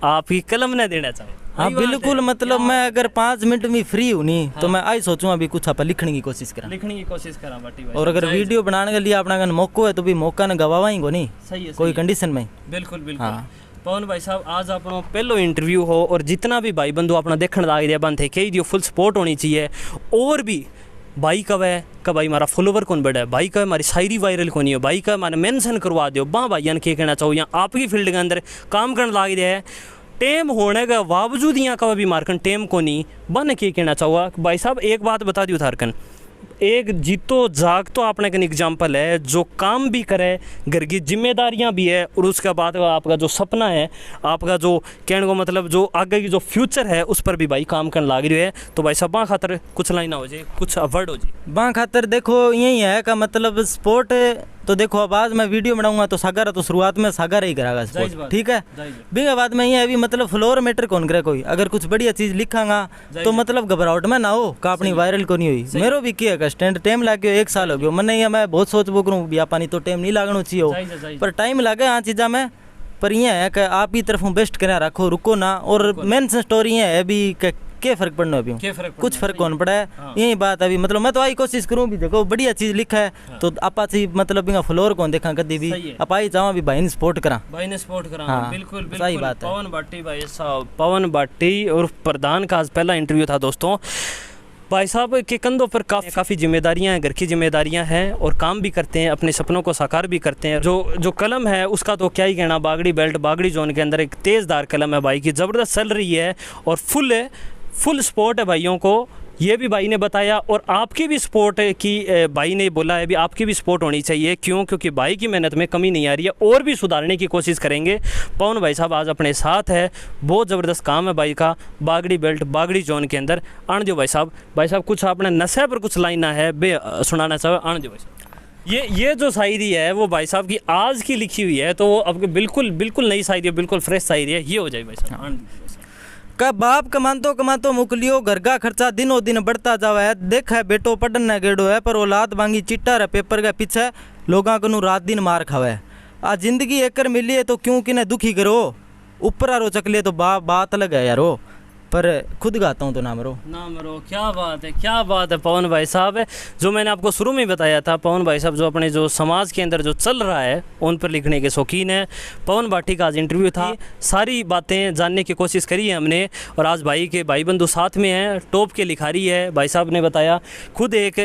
आपकी कलम ने देना चाहूँ? हाँ बिल्कुल मतलब मैं अगर 5 मिनट में फ्री हूँ नहीं तो मैं आई सोचूँ अभी कुछ आप लिखने की कोशिश करा बाटी भाई। और अगर वीडियो बनाने के लिए अपना मौका है तो भी मौका ने गवावा ही को नहीं, सही है कोई कंडीशन में। बिल्कुल बिल्कुल। पवन भाई साहब आज अपना पहलो इंटरव्यू हो और जितना भी भाई बंधु अपना देखने लग दिया बंद थे कही दियो फुल सपोर्ट होनी चाहिए। और भी भाई कब है का भाई हमारा फॉलोवर कौन बड़ा है, भाई का हमारी शायरी वायरल कौन है, भाई का हमारे मेंशन करवा दो बा भाई के कहना चाहो या आपकी फील्ड के अंदर काम करने लग दिया है टेम होने का बावजूद यहाँ का भी मारकन टेम को नहीं बन के कहना चाहूँगा। भाई साहब एक बात बता दी थारकन एक जीतो जाग तो आपने का एग्जाम्पल है, जो काम भी करे, घर की जिम्मेदारियां भी है, और उसके बाद आपका जो सपना है, आपका जो कहने को मतलब जो आगे की जो फ्यूचर है उस पर भी भाई काम करने लग रही है। तो भाई साहब खातर कुछ लाइन हो जाए, कुछ वर्ड हो जाए बाँ खातर देखो यही है का मतलब स्पोर्ट तो देखो अब आज मैं वीडियो बनाऊंगा तो सागर तो शुरुआत में सागर ही करागा स्पोर्ट, ठीक है। बिंगा बाद में ये अभी मतलब फ्लोर मैटर कौन करे, कोई अगर कुछ बढ़िया चीज लिखांगा तो मतलब घबराहट में ना हो का अपनी वायरल को नहीं हुई। मेरो भी किया स्टैंड टाइम लाग गयो, 1 साल हो गयो मैंने, ये मैं बहुत सोचबो करूँ बिया पानी तो टाइम नहीं लागना चाहिए हो, पर टाइम लागे हाँ चीज़ा में। पर ये है कि आप ही तरफों बेस्ट करा रखो, रुको ना। और मेन स्टोरी ये है अभी क्या फर्क पड़ना है अभी, कुछ फर्क कौन पड़ा है। हाँ। यही बात अभी मतलब मैं तो आई कोशिश करूँ भी देखो बढ़िया चीज लिखा है। हाँ। तो आपा मतलब बिना फ्लोर कौन देखा कभी भी आप आई चाहो भी भाई ने सपोर्ट करा, भाई ने सपोर्ट करा। हाँ। बिल्कुल बिल्कुल सही बात है। पवन भाटी भाई साहब, पवन भाटी और प्रधान का आज पहला इंटरव्यू था दोस्तों। भाई साहब के कंधों पर काफ़ी जिम्मेदारियां हैं, घर की जिम्मेदारियां हैं, और काम भी करते हैं, अपने सपनों को साकार भी करते हैं। जो कलम है उसका तो क्या ही कहना, बागड़ी बेल्ट बागड़ी जोन के अंदर एक तेज़दार कलम है भाई की, ज़बरदस्त चल रही है और फुल सपोर्ट है भाइयों को, ये भी भाई ने बताया। और आपकी भी सपोर्ट की भाई ने बोला है भी आपकी भी सपोर्ट होनी चाहिए। क्यों? क्योंकि भाई की मेहनत में कमी नहीं आ रही है, और भी सुधारने की कोशिश करेंगे। पवन भाई साहब आज अपने साथ है, बहुत ज़बरदस्त काम है भाई का बागड़ी बेल्ट बागड़ी जोन के अंदर। आन दो भाई साहब कुछ आपने नशे पर कुछ लाइना है बे सुनाना चाहो, आन दो भाई साहब। ये जो शायरी है वो भाई साहब की आज की लिखी हुई है, तो वो अब बिल्कुल नई शायरी है, बिल्कुल फ्रेश शायरी है। ये हो जाए भाई साहब। का बाप कमातो मुकलियो, घर का खर्चा दिनों दिन बढ़ता जावा है। देखा है बेटो पढ़न गेड़ो है, पर औलाद मांगी चिट्टा रे पेपर के पीछे लोगों को रात दिन मार खावे। आ जिंदगी एकर मिली है तो क्यों किने दुखी करो, ऊपर आरो चकले तो बात अलग है यारो, पर खुद गाता हूँ तो ना मरो। क्या बात है पवन भाई साहब है। जो मैंने आपको शुरू में बताया था, पवन भाई साहब जो अपने जो समाज के अंदर जो चल रहा है उन पर लिखने के शौकीन है। पवन भाटी का आज इंटरव्यू था, सारी बातें जानने की कोशिश करी है हमने, और आज भाई के भाई बंधु साथ में हैं, टॉप के लिखारी है। भाई साहब ने बताया खुद एक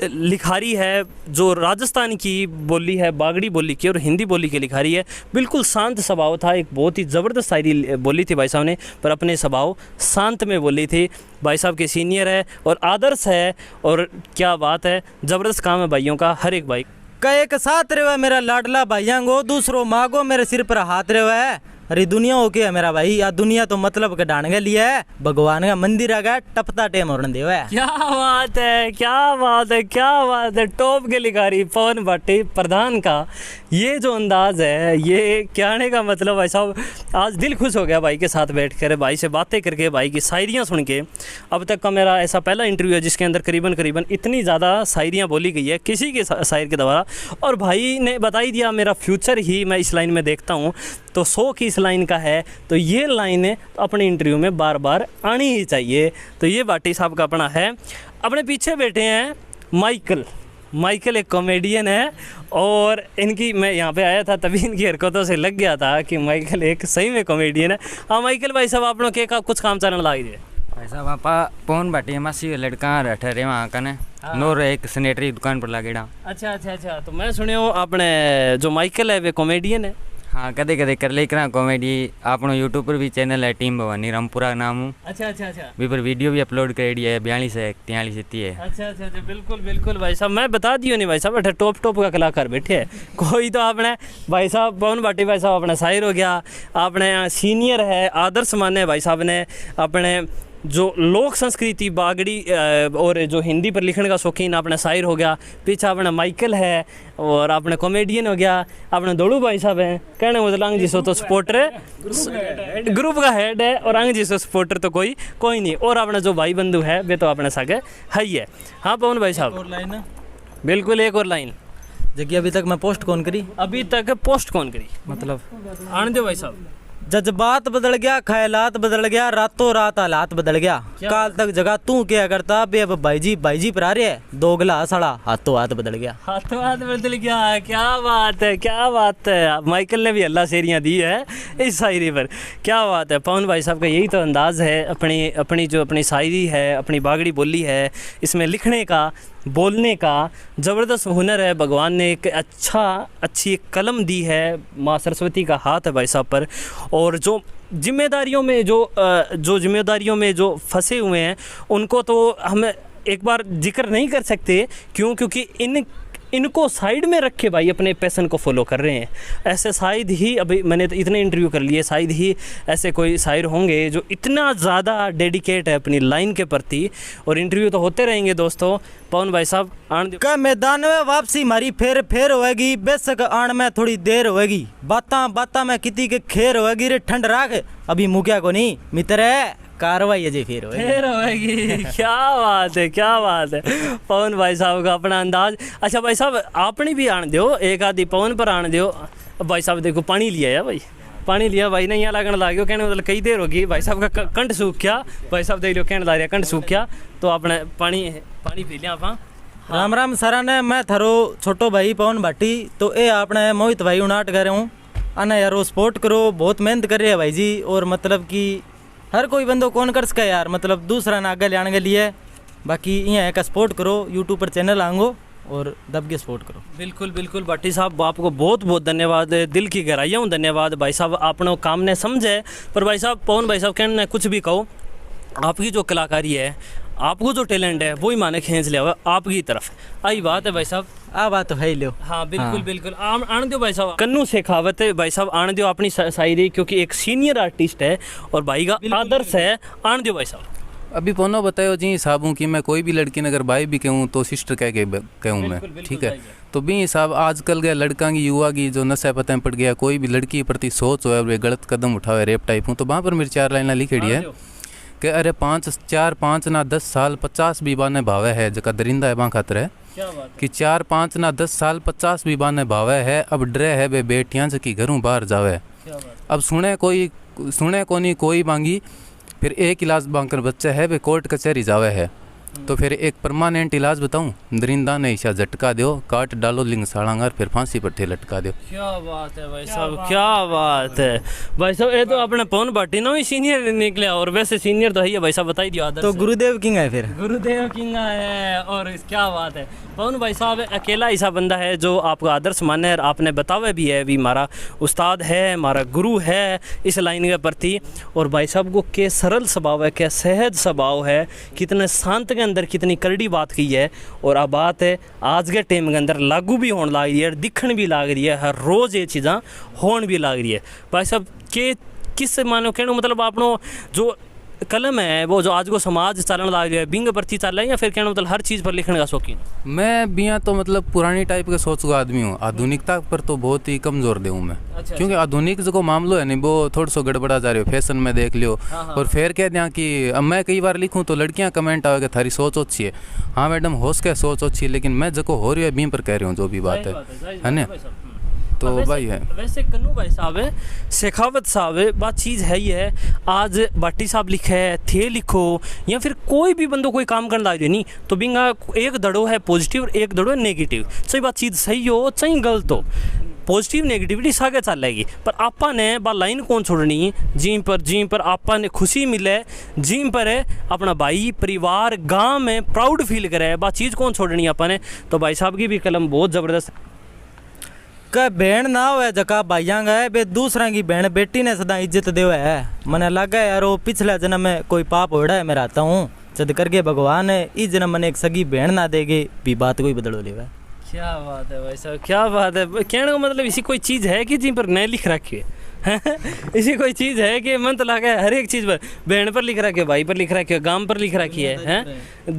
लिखारी है जो राजस्थान की बोली है, बागड़ी बोली की और हिंदी बोली की लिखारी है। बिल्कुल शांत स्वभाव था, एक बहुत ही ज़बरदस्त शायरी बोली थी भाई साहब ने, पर अपने स्वभाव शांत में बोली थी। भाई साहब के सीनियर है और आदर्श है, और क्या बात है, ज़बरदस्त काम है भाइयों का, हर एक भाई का एक साथ रेवा मेरा लाडला भाइयांगो, दूसरों मांगो मेरे सिर पर हाथ रेवा है। अरे दुनिया हो क्या मेरा भाई, या दुनिया तो मतलब के डांड के लिए है, भगवान का मंदिर आ गया टपता टेम और देवा है। क्या बात है, टॉप के लिखारी पवन भाटी प्रधान का ये जो अंदाज है, ये कहने का मतलब भाई साहब आज दिल खुश हो गया भाई के साथ बैठ कर, भाई से बातें करके, भाई की शायरियाँ सुन के। अब तक का मेरा ऐसा पहला इंटरव्यू है जिसके अंदर करीबन इतनी ज़्यादा शायरियाँ बोली गई है किसी के शायर के द्वारा, और भाई ने बता ही दिया मेरा फ्यूचर ही मैं इस लाइन में देखता हूँ, तो 100 की इस लाइन का है, तो ये लाइन अपने इंटरव्यू में बार बार आनी ही चाहिए। तो ये भाटी साहब का अपना है। अपने पीछे बैठे हैं माइकल एक कॉमेडियन है, और इनकी मैं यहाँ पे आया था तभी इनकी हरकतों से लग गया था कि माइकल एक सही में कॉमेडियन है। हाँ माइकल भाई साहब आप लोग के का कुछ काम चलन ला दिए भाई साहब आप पवन भाटी मासी लड़का ठहरे वहाँ कने नोर एक सैनिटरी दुकान पर लागेड़ा। अच्छा, तो मैं सुने हो आपने जो माइकल है वे कॉमेडियन है। हाँ कदे कदे कर ले करा कॉमेडी, आपनो यूट्यूब पर भी चैनल है टीम भवानी रामपुरा नाम हूँ। अच्छा भी पर वीडियो भी अपलोड करेडी है, 42 है 43 इतनी है। अच्छा बिल्कुल भाई साहब मैं बता दियो नहीं भाई साहब, अठे टॉप का कलाकार बैठे है कोई। तो आपने भाई साहब पवन भाटी भाई साहब अपना शायर हो गया, आपने सीनियर है, आदर्श माने भाई साहब ने, अपने जो लोक संस्कृति बागड़ी और जो हिंदी पर लिखने का शौकीन आपने शायर हो गया। पीछे अपना माइकल है और आपने कॉमेडियन हो गया, आपने दोड़ू भाई साहब हैं, कहने मतलब अंग जी सो तो सपोर्टर है, ग्रुप का हेड है, और अंग जी सो सपोर्टर तो कोई नहीं, और अपना जो भाई बंधु है वे तो अपने सागे है ही है। हाँ पवन भाई साहब बिल्कुल एक और लाइन जगह अभी तक मैं पोस्ट कौन करी मतलब आने दो भाई साहब। जज्बात बदल गया, ख्यालात बदल गया, रातों रात हालात बदल गया, काल तक जगह तू क्या करता बे, अब भाई जी पर आ रहे है, दोगला सड़ा हाथों हाथ बदल गया। क्या बात है माइकल ने भी अल्लाह शेरियाँ दी है इस शायरी पर, क्या बात है। पवन भाई साहब का यही तो अंदाज़ है, अपनी शायरी है, अपनी बागड़ी बोली है, इसमें लिखने का बोलने का ज़बरदस्त हुनर है। भगवान ने एक अच्छी एक कलम दी है, माँ सरस्वती का हाथ है भाई साहब पर, और जो जिम्मेदारियों में जो फंसे हुए हैं उनको तो हमें एक बार जिक्र नहीं कर सकते, क्यों? क्योंकि इनको साइड में रख के भाई अपने पैशन को फॉलो कर रहे हैं। ऐसे शायद ही, अभी मैंने तो इतने इंटरव्यू कर लिए, शायद ही ऐसे कोई शायर होंगे जो इतना ज़्यादा डेडिकेट है अपनी लाइन के प्रति। और इंटरव्यू तो होते रहेंगे दोस्तों। पवन भाई साहब आन दो का मैदान में वापसी मारी फेर होएगी, बेशक आन में थोड़ी देर होएगी, बाता में किती के खेर होएगी रे ठंड राख अभी मुकिया को नहीं मित्र है कार्रवाई अजय फिर होएगी। क्या बात है, क्या बात है पवन भाई साहब का अपना अंदाज। अच्छा भाई साहब आपने भी आन दो, एक आधी पवन पर आन दो। भाई साहब देखो पानी लिया है भाई, पानी लिया भाई ने यहाँ लगन ला गया, कहने मतलब कई देर होगी भाई साहब का कंठ सूख गया। भाई साहब देख लो कहने ला रहा कंठ सूख गया, तो आपने पानी पी लिया आप। राम राम सरा ने, मैं थारो छोटो भाई पवन भाटी। तो ये आपने मोहित भाई उनाट कर रहे हूँ आना यार, वो सपोर्ट करो, बहुत मेहनत कर रहे हैं भाई जी। और मतलब कि हर कोई बंदो कौन कर सके यार, मतलब दूसरा ना आगे लाने के लिए। बाकी यहाँ का सपोर्ट करो, यूट्यूब पर चैनल आंगो और दब के सपोर्ट करो। बिल्कुल बिल्कुल भाटी साहब आपको बहुत बहुत धन्यवाद, दिल की गहराइयों में धन्यवाद भाई साहब, आपने काम ने समझे। पर भाई साहब पवन भाई साहब कहने कुछ भी कहो, आपकी जो कलाकारी है, आपको जो टैलेंट है वो ही माने खींच लिया हुआ आपकी तरफ। आई बात है भाई साहब, आ बात तो है ही लो। हाँ बिल्कुल बिल्कुल आन दो भाई साहब। कन्नू शेखावत भाई साहब आन दो अपनी शायरी, क्योंकि एक सीनियर आर्टिस्ट है और भाई का आदर्श है। आन दो भाई साहब। अभी पोनो बतायो जी हिसाब हूँ कि मैं कोई भी लड़की ने अगर भाई भी कहूँ तो सिस्टर कह के कहूँ मैं, ठीक है। तो भी हिसाब आजकल के लड़का की युवा की जो नशा पता पड़ गया, कोई भी लड़की के प्रति सोच हो वे गलत कदम उठावे रेप टाइप हूँ, तो वहाँ पर मेरी 4 लाइना लिखेड़ी है कि अरे 5 ना 10 साल 50 भी बाने भावे है, जका दरिंदा है वहाँ खातर है कि 4 5 ना 10 साल 50 भी बाने भावे है, अब डरे है बे बेटियाँ जकी घरों बाहर जावे। अब सुने को नहीं कोई मांगी, फिर एक इलाज मांगकर बच्चा है वे कोर्ट कचहरी जावे है। तो फिर एक परमानेंट इलाज बताऊं, दरिंदा ने ईशा झटका दो, काट डालो लिंग साड़ांगर, फिर फांसी पर थे लटका दो। क्या बात है भाई साहब, क्या बात है भाई साहब। ये तो अपने पवन भाटी ना ही सीनियर निकले, और वैसे सीनियर तो है ही भाई साहब, बताई दियो आदर्श। तो गुरुदेव किंग है, फिर गुरुदेव किंग है। और क्या बात है पवन भाई साहब अकेला ऐसा बंदा है जो आपका आदर्श माने, और आपने बतावे भी है भी हमारा उस्ताद है, हमारा गुरु है इस लाइन के प्रति। और भाई साहब को क्या सरल स्वभाव है, क्या सहज स्वभाव है, कितने शांत के अंदर कितनी करड़ी बात की है। और अब बात है आज के टाइम के अंदर लागू भी होने लग रही है, दिखण भी लग रही है, हर रोज़ ये चीज़ा होने भी लग रही है। भाई साहब के किस मानो कहने मतलब आपनो जो कलम है वो जो आज को समाज चलन लग रहा है, बिंग प्रति चल रहा है, या फिर कहना मतलब हर चीज़ पर लिखने का शौकीन? मैं बिया तो मतलब पुरानी टाइप के सोच का आदमी हूँ, आधुनिकता पर तो बहुत ही कम जोर दूँ मैं। अच्छा, क्योंकि आधुनिक जो मामलो है नहीं वो थोड़ा सा गड़बड़ा जा रहे हो, फैशन में देख लियो। और फिर कह दिया कि अब मैं कई बार लिखूँ तो लड़कियाँ कमेंट आवे कि थारी सोच अच्छी है। हाँ मैडम होश क्या सोच अच्छी है, लेकिन मैं जो हो रही है बी पर कह रही हूँ जो भी बात है ना। तो भाई है वैसे कन्नू भाई साहब है, शेखावत साहब है, बात चीज़ है ही है। आज भाटी साहब लिखे है, थे लिखो, या फिर कोई भी बंदो कोई काम करना लगे नहीं तो बिंगा एक दड़ो है पॉजिटिव और एक दड़ो है नेगेटिव। सही बात चीज़ सही हो चाहे गलत हो, पॉजिटिव नेगेटिविटी सागे चल रहेगी। पर आपा ने बा लाइन कौन छोड़नी, जिम पर आपा ने खुशी मिले, जिम पर है अपना भाई परिवार गाँव में प्राउड फील करे, बा चीज़ कौन छोड़नी आपा ने। तो भाई साहब की भी कलम बहुत ज़बरदस्त। का बहन ना हो जका भाइयां गए बे दूसरा की बहन बेटी ने सदा इज्जत देव है। मने लगा यार वो पिछले जन्म में कोई पाप होड़ा है, मैं रहता हूँ जद करके भगवान है इस जन्म मैंने एक सगी बहन ना देगी भी बात कोई बदलो लेवा। क्या बात है भाई साहब, क्या बात है। कहने का मतलब इसी कोई चीज़ है कि जी पर नहीं लिख रखी है इसी कोई चीज़ है कि मन तो लगा है हर एक चीज़ पर, बहन पर लिख रखी है, भाई पर लिख रखी है, गांव पर लिख रखी है,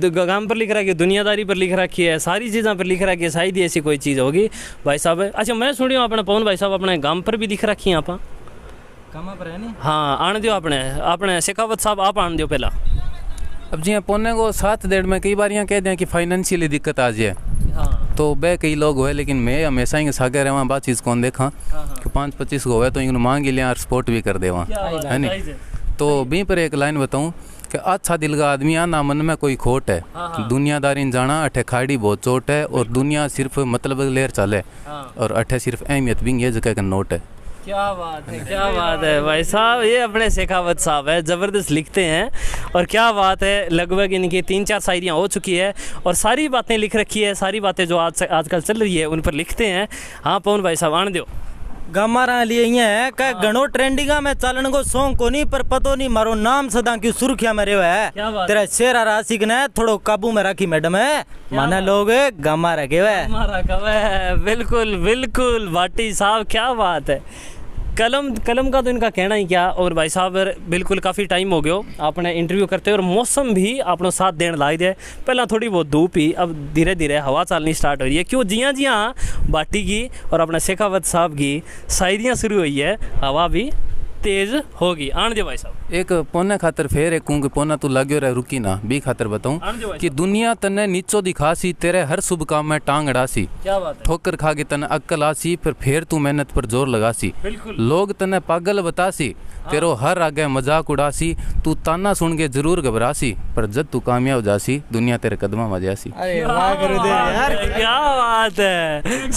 गांव पर लिख रखी है, दुनियादारी पर लिख रखी है, सारी चीज़ों पर लिख रखी है। शायद ही ऐसी कोई चीज़ होगी भाई साहब। अच्छा मैं सुनियो अपने पवन भाई साहब अपने गांव पर भी लिख रखी है आप पर है नहीं? हाँ आन दियो अपने शेखावत साहब आप आन दियो पहला। अब जी पौने को 7 डेढ़ में कई बार यहाँ कह दें कि फाइनेंशियली दिक्कत आ जाए। हाँ। तो बे कई लोग हुए, लेकिन मैं हमेशा ही सागे रहा बात चीज़ कौन देखा कि 5-25 को हुए तो इनको मांग लिया और सपोर्ट भी कर दे वहाँ है नहीं। तो भी पर एक लाइन बताऊँ कि अच्छा दिल का आदमी है ना मन में कोई खोट है, दुनियादारी जाना अठे खाड़ी बहुत चोट है, और दुनिया सिर्फ मतलब लेर चले, और अठे सिर्फ अहमियत भी ये जगह का नोट है। क्या बात है, क्या बात है भाई साहब। ये अपने शेखावत साहब है, ज़बरदस्त लिखते हैं। और क्या बात है, लगभग इनकी 3-4 शायरियाँ हो चुकी है और सारी बातें लिख रखी है, सारी बातें जो आजकल चल रही है उन पर लिखते हैं। हाँ पवन भाई साहब आन दो। गमारा लिए ये है का घणो ट्रेंडिंगा में चालन को सॉन्ग को नहीं पर पतो नहीं मारो नाम सदा क्यों सुर्खिया में रहो क्या बात है तेरा शेरा राशिक ने थोड़ो काबू में रखी मैडम है माने लोग गमा रखे हुए हमारा कवे बिल्कुल बिल्कुल भाटी साहब क्या बात है। कलम का तो इनका कहना ही क्या। और भाई साहब बिल्कुल काफ़ी टाइम हो गयो आपने इंटरव्यू करते और मौसम भी आपने साथ देने लाग दिया। पहला थोड़ी बहुत धूप ही, अब धीरे धीरे हवा चलनी स्टार्ट हो रही है। क्यों जियाँ जियाँ भाटी की और अपने शेखावत साहब की शायरियाँ शुरू हुई है, हवा भी तेज होगी। आन दे भाई साहब एक पोने खातर फेर एक कहूँ कि पोना तू लाग्यो रहे रुकी ना बी खातर बताऊं आन दे भाई कि दुनिया तने नीचो दिखासी तेरे हर शुभ काम में टांग अड़ासी क्या बात है। ठोकर खा के तने अक्कल आसी फिर फेर तू मेहनत पर जोर लगासी बिल्कुल लोग तने पागल बतासी तेरो हर आगे मजाक उड़ासी तू ताना सुन के जरूर घबरासी पर जब तू कामयाब जासी दुनिया तेरे कदमा में जासी। अरे वाह गुरुदेव यार क्या बात है।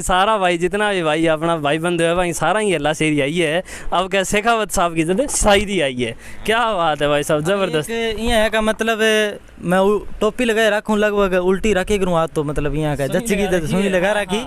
सारा भाई जितना भी भाई अपना भाई बंधु है भाई सारा ही अल्लाह शेरी आई है। अब क्या शेखावत साहब की जब शायरी आई है, क्या बात है भाई साहब जबरदस्त। ये है का मतलब मैं टोपी लगाए रखूं लगभग उल्टी रखे करूँ आज तो मतलब यहाँ का जच्ची की जब सुई लगा रखी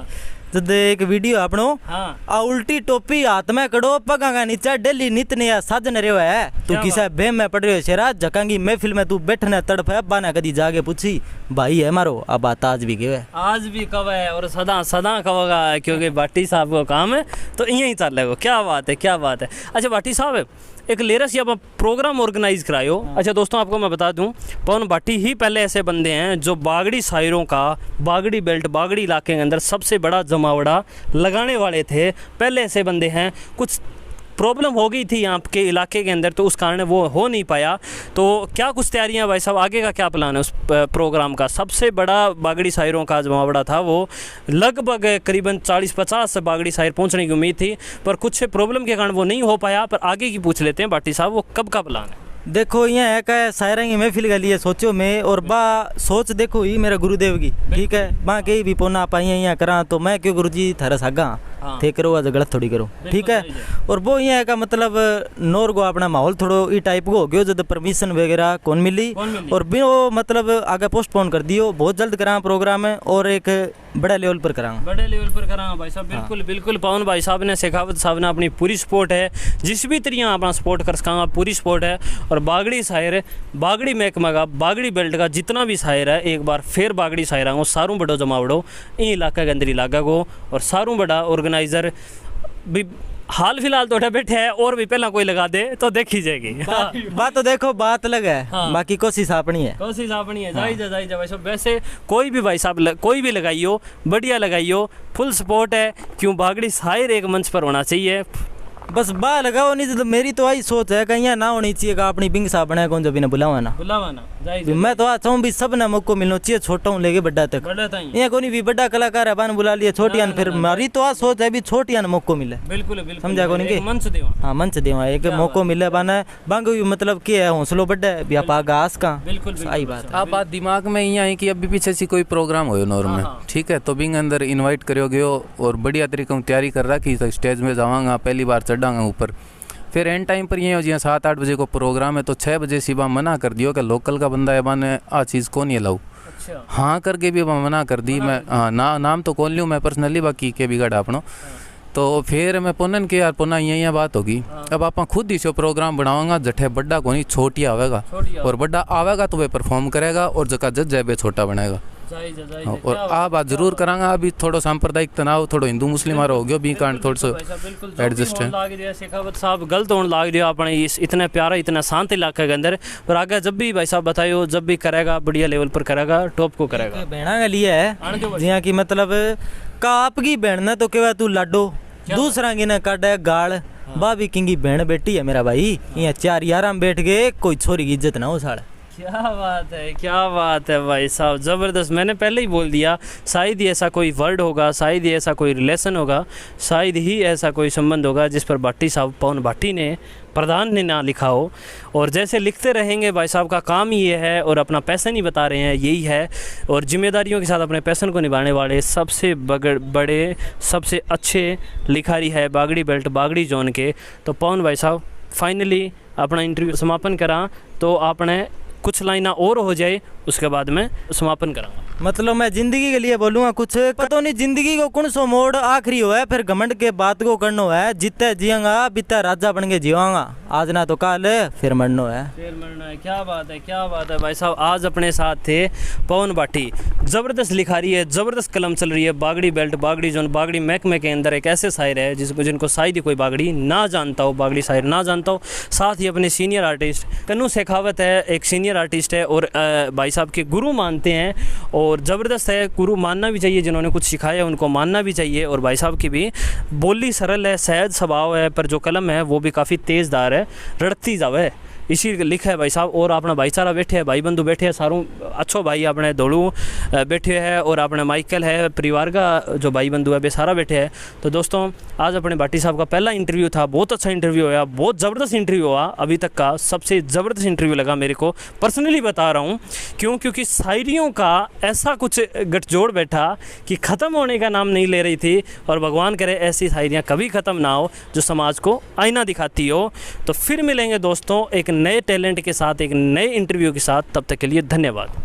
जब एक वीडियो अपनो आ उल्टी टोपी हाथ में कड़ो पगा का नीचे डेली नित नया साजन रहो है तू किसा बेम में पड़ रहे हो शेरा जकांगी महफिल में तू बैठने तड़प है बाना कदी जाके पूछी भाई है मारो अब बात आज भी है आज भी कव है और सदा सदा कवगा क्योंकि भाटी साहब को काम है तो यही चल रहा है। क्या बात है क्या बात है। अच्छा भाटी साहब एक लेरस या प्रोग्राम ऑर्गेनाइज करायो। अच्छा दोस्तों आपको मैं बता दूं पवन भाटी ही पहले ऐसे बंदे हैं जो बागड़ी शायरों का बागड़ी बेल्ट बागड़ी इलाके के अंदर सबसे बड़ा जमावड़ा लगाने वाले थे। पहले ऐसे बंदे हैं। कुछ प्रॉब्लम हो गई थी यहाँ के इलाके के अंदर तो उस कारण वो हो नहीं पाया। तो क्या कुछ तैयारियां भाई साहब आगे का क्या प्लान है उस प्रोग्राम का। सबसे बड़ा बागड़ी शायरों का जमावड़ा था वो लगभग करीबन 40-50 बागड़ी शायर पहुँचने की उम्मीद थी पर कुछ प्रॉब्लम के कारण वो नहीं हो पाया। पर आगे की पूछ लेते हैं भाटी साहब वो कब का प्लान है। देखो ये है का शायरा की महफिल के लिए सोचो मैं और बा सोच देखो ही मेरा गुरुदेव की ठीक है बा कहीं भी पोना पाई यहाँ करा तो मैं क्यों गुरुजी थारा सागा थे करो आज गलत थोड़ी करो ठीक है। और वो ये है का मतलब नोर को अपना माहौल थोड़ो ई टाइप को हो गयो जब परमिशन वगैरह कौन मिली और भी वो मतलब आगे पोस्टपोन कर दियो। बहुत जल्द करा प्रोग्राम है और एक बड़े लेवल पर करा बड़े लेवल पर करा भाई साहब। बिल्कुल बिल्कुल पवन भाई साहब ने शेखावत साहब ने अपनी पूरी सपोर्ट है जिस भी तरीके अपना सपोर्ट कर सका पूरी सपोर्ट है। और बागड़ी शायर बागड़ी महकमा का बागड़ी बेल्ट का जितना भी शायर है एक बार फिर बागड़ी शायर को सारों बड़ो जमावड़ो इन इलाका के अंदर इलाका को और सारों बड़ा ऑर्गेनाइजर भी हाल फिलहाल तो बैठे है और भी पहला कोई लगा दे तो देखी जाएगी। बात तो देखो बात अलग है बाकी कोशिश अपनी है कोशिश अपनी है। जाइए भाई साहब वैसे कोई भी भाई साहब कोई भी लगाइयो बढ़िया लगाइयो फुल सपोर्ट है। क्यों बागड़ी शायर एक मंच पर होना चाहिए बस बा लगाओ नहीं तो मेरी तो आई सोच है कहीं ना होनी चाहिए अपनी बिंग साहब बना कौन जो भी बुलावा ना मैं तो आज चाहूँ भी सब ने मौको मिलना चाहिए छोटा हूँ लेके बड़ा तक ये कोई भी बड़ा कलाकार है बान बुला लिया छोटियान फिर मारी तो आज सोच है भी छोटियान मौको मिले बिल्कुल समझा को नहीं मंच देवा हाँ मंच देवा एक मौको मिले बाना बांग मतलब क्या है हौसलो बड़ा है भी आप आगास का बिल्कुल सही बात आप बात दिमाग में यहाँ है कि अभी पीछे से कोई प्रोग्राम हो नॉर में ठीक है तो बिंग अंदर इनवाइट करो गयो और बढ़िया तरीके तैयारी कर रहा कि स्टेज में जावांगा पहली बार चढ़ांगा ऊपर फिर एंड टाइम पर ये हो जिया 7-8 बजे को प्रोग्राम है तो 6 बजे सिवा मना कर दियो कि लोकल का बंदा है बाने आ चीज़ कौन ये लाऊं। हाँ करके भी मना कर दी मैं हाँ नाम तो कौन लूँ मैं पर्सनली बाकी के बिगड़ा अपनो तो फिर मैं पुनन के यार पुनः यहाँ बात होगी अब आप खुद ही शो प्रोग्राम बनाऊंगा जठे बड़ा को नहीं छोटिया आवेगा और बड़ा आवेगा तो वे परफॉर्म करेगा और जगह जज जाए वे छोटा बनेगा। और आ बात जरूर करांगा अभी थोड़ा सांप्रदायिक तनाव थोड़ा हिंदू मुस्लिम हो गयो भी कारण थोड़ा सा एडजस्ट है। शेखावत साहब गलत होने लाग दिया अपने इस इतने प्यारा इतना शांत इलाके के अंदर पर आगे जब भी भाई साहब बताइयो जब भी करेगा बढ़िया लेवल पर करेगा टॉप को करेगा। बहना का लिए है जिया की मतलब का आपकी बहन ने तो केवा तू लाडो दूसरा की ने काट है गाल भाभी किंगी बहन बेटी है मेरा भाई यहाँ 4 यार बैठ गए कोई छोरी की इज्जत ना हो साढ़े। क्या बात है भाई साहब ज़बरदस्त। मैंने पहले ही बोल दिया शायद ही ऐसा कोई वर्ड होगा शायद ही ऐसा कोई रिलेशन होगा शायद ही ऐसा कोई संबंध होगा जिस पर भाटी साहब पवन भाटी ने प्रधान ने ना लिखा हो। और जैसे लिखते रहेंगे भाई साहब का काम ही ये है और अपना पैसन ही बता रहे हैं यही है और जिम्मेदारियों के साथ अपने पैसन को निभाने वाले सबसे बड़े सबसे अच्छे लिखारी है बागड़ी बेल्ट बागड़ी जोन के। तो पवन भाई साहब फाइनली अपना इंटरव्यू समापन करा तो आपने कुछ लाइना और हो जाए उसके बाद मैं समापन करांगा। मतलब मैं जिंदगी के लिए बोलूँगा कुछ, पता नहीं जिंदगी को कौन सो मोड़ आखिरी हो है, फिर घमंड के बात को करनो है, जितना जियांगा बिता राजा बन के जीवांगा, आज ना तो काल फिर मरनो है। फिर मरना है। क्या बात है, क्या बात है भाई साहब। आज अपने साथ थे पवन भाटी, ज़बरदस्त लिखा रही है, ज़बरदस्त कलम चल रही है। बागड़ी बेल्ट, बागड़ी जोन, बागड़ी महकमे के अंदर एक ऐसे शायर है जिनको शायद ही कोई बागड़ी ना जानता हो, बागड़ी शायर ना जानता हो। साथ ही अपने सीनियर आर्टिस्ट कन्नू शेखावत है, एक सीनियर आर्टिस्ट है और भाई साहब के गुरु मानते हैं, और ज़बरदस्त है। गुरु मानना भी चाहिए, जिन्होंने कुछ सिखाया उनको मानना भी चाहिए। और भाई साहब की भी बोली सरल है, सहज स्वभाव है, पर जो कलम है वो भी काफ़ी तेज़दार है, रड़ती जावे, इसी लिखा है भाई साहब। और अपना भाईचारा बैठे है, भाई बंधु बैठे हैं, सारों अच्छो भाई अपने दौड़ू बैठे हैं, और अपने माइकल है, परिवार का जो भाई बंधु है वे सारा बैठे हैं। तो दोस्तों आज अपने भाटी साहब का पहला इंटरव्यू था, बहुत अच्छा इंटरव्यू हुआ, बहुत ज़बरदस्त इंटरव्यू हुआ, अभी तक का सबसे ज़बरदस्त इंटरव्यू लगा मेरे को, पर्सनली बता रहा हूँ। क्योंकि शायरियों का ऐसा कुछ गठजोड़ बैठा कि ख़त्म होने का नाम नहीं ले रही थी, और भगवान करे ऐसी शायरियाँ कभी ख़त्म ना हो जो समाज को आईना दिखाती हो। तो फिर मिलेंगे दोस्तों एक नए टैलेंट के साथ, एक नए इंटरव्यू के साथ। तब तक के लिए धन्यवाद।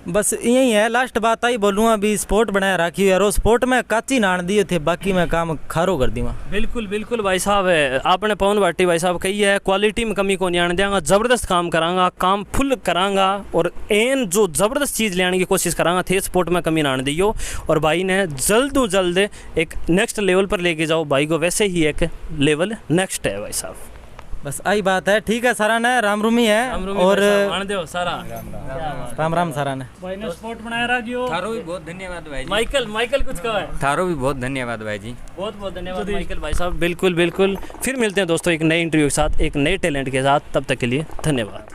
बस यही है, लास्ट बात आई बोलूँगा, अभी स्पोर्ट बनाए रखी है, और स्पोर्ट में काची नान दिए थे, बाकी मैं काम खारो कर दूँगा। बिल्कुल बिल्कुल भाई साहब है, आपने पवन भाटी भाई साहब कही है, क्वालिटी में कमी को नहीं आने देंगे, ज़बरदस्त काम करांगा, काम फुल करांगा, और एन जो ज़बरदस्त चीज़ ले आने की कोशिश करांगा, थे स्पोर्ट में कमी ना आने दियो। और भाई ने जल्द जल्द एक नेक्स्ट लेवल पर लेके जाओ भाई को, वैसे ही एक लेवल नेक्स्ट है भाई साहब। बस आई बात है, ठीक है सारा ने राम रूमी है, और सारा राम राम सारा ने भाई ने स्पोर्ट बनाया रखियो। थारो भी बहुत धन्यवाद भाई जी। माइकल कुछ कहा है? थारो भी बहुत धन्यवाद भाई जी। बहुत बहुत धन्यवाद माइकल भाई साहब। बिल्कुल बिल्कुल, फिर मिलते हैं दोस्तों एक नए इंटरव्यू के साथ, एक नए टैलेंट के साथ। तब तक के लिए धन्यवाद।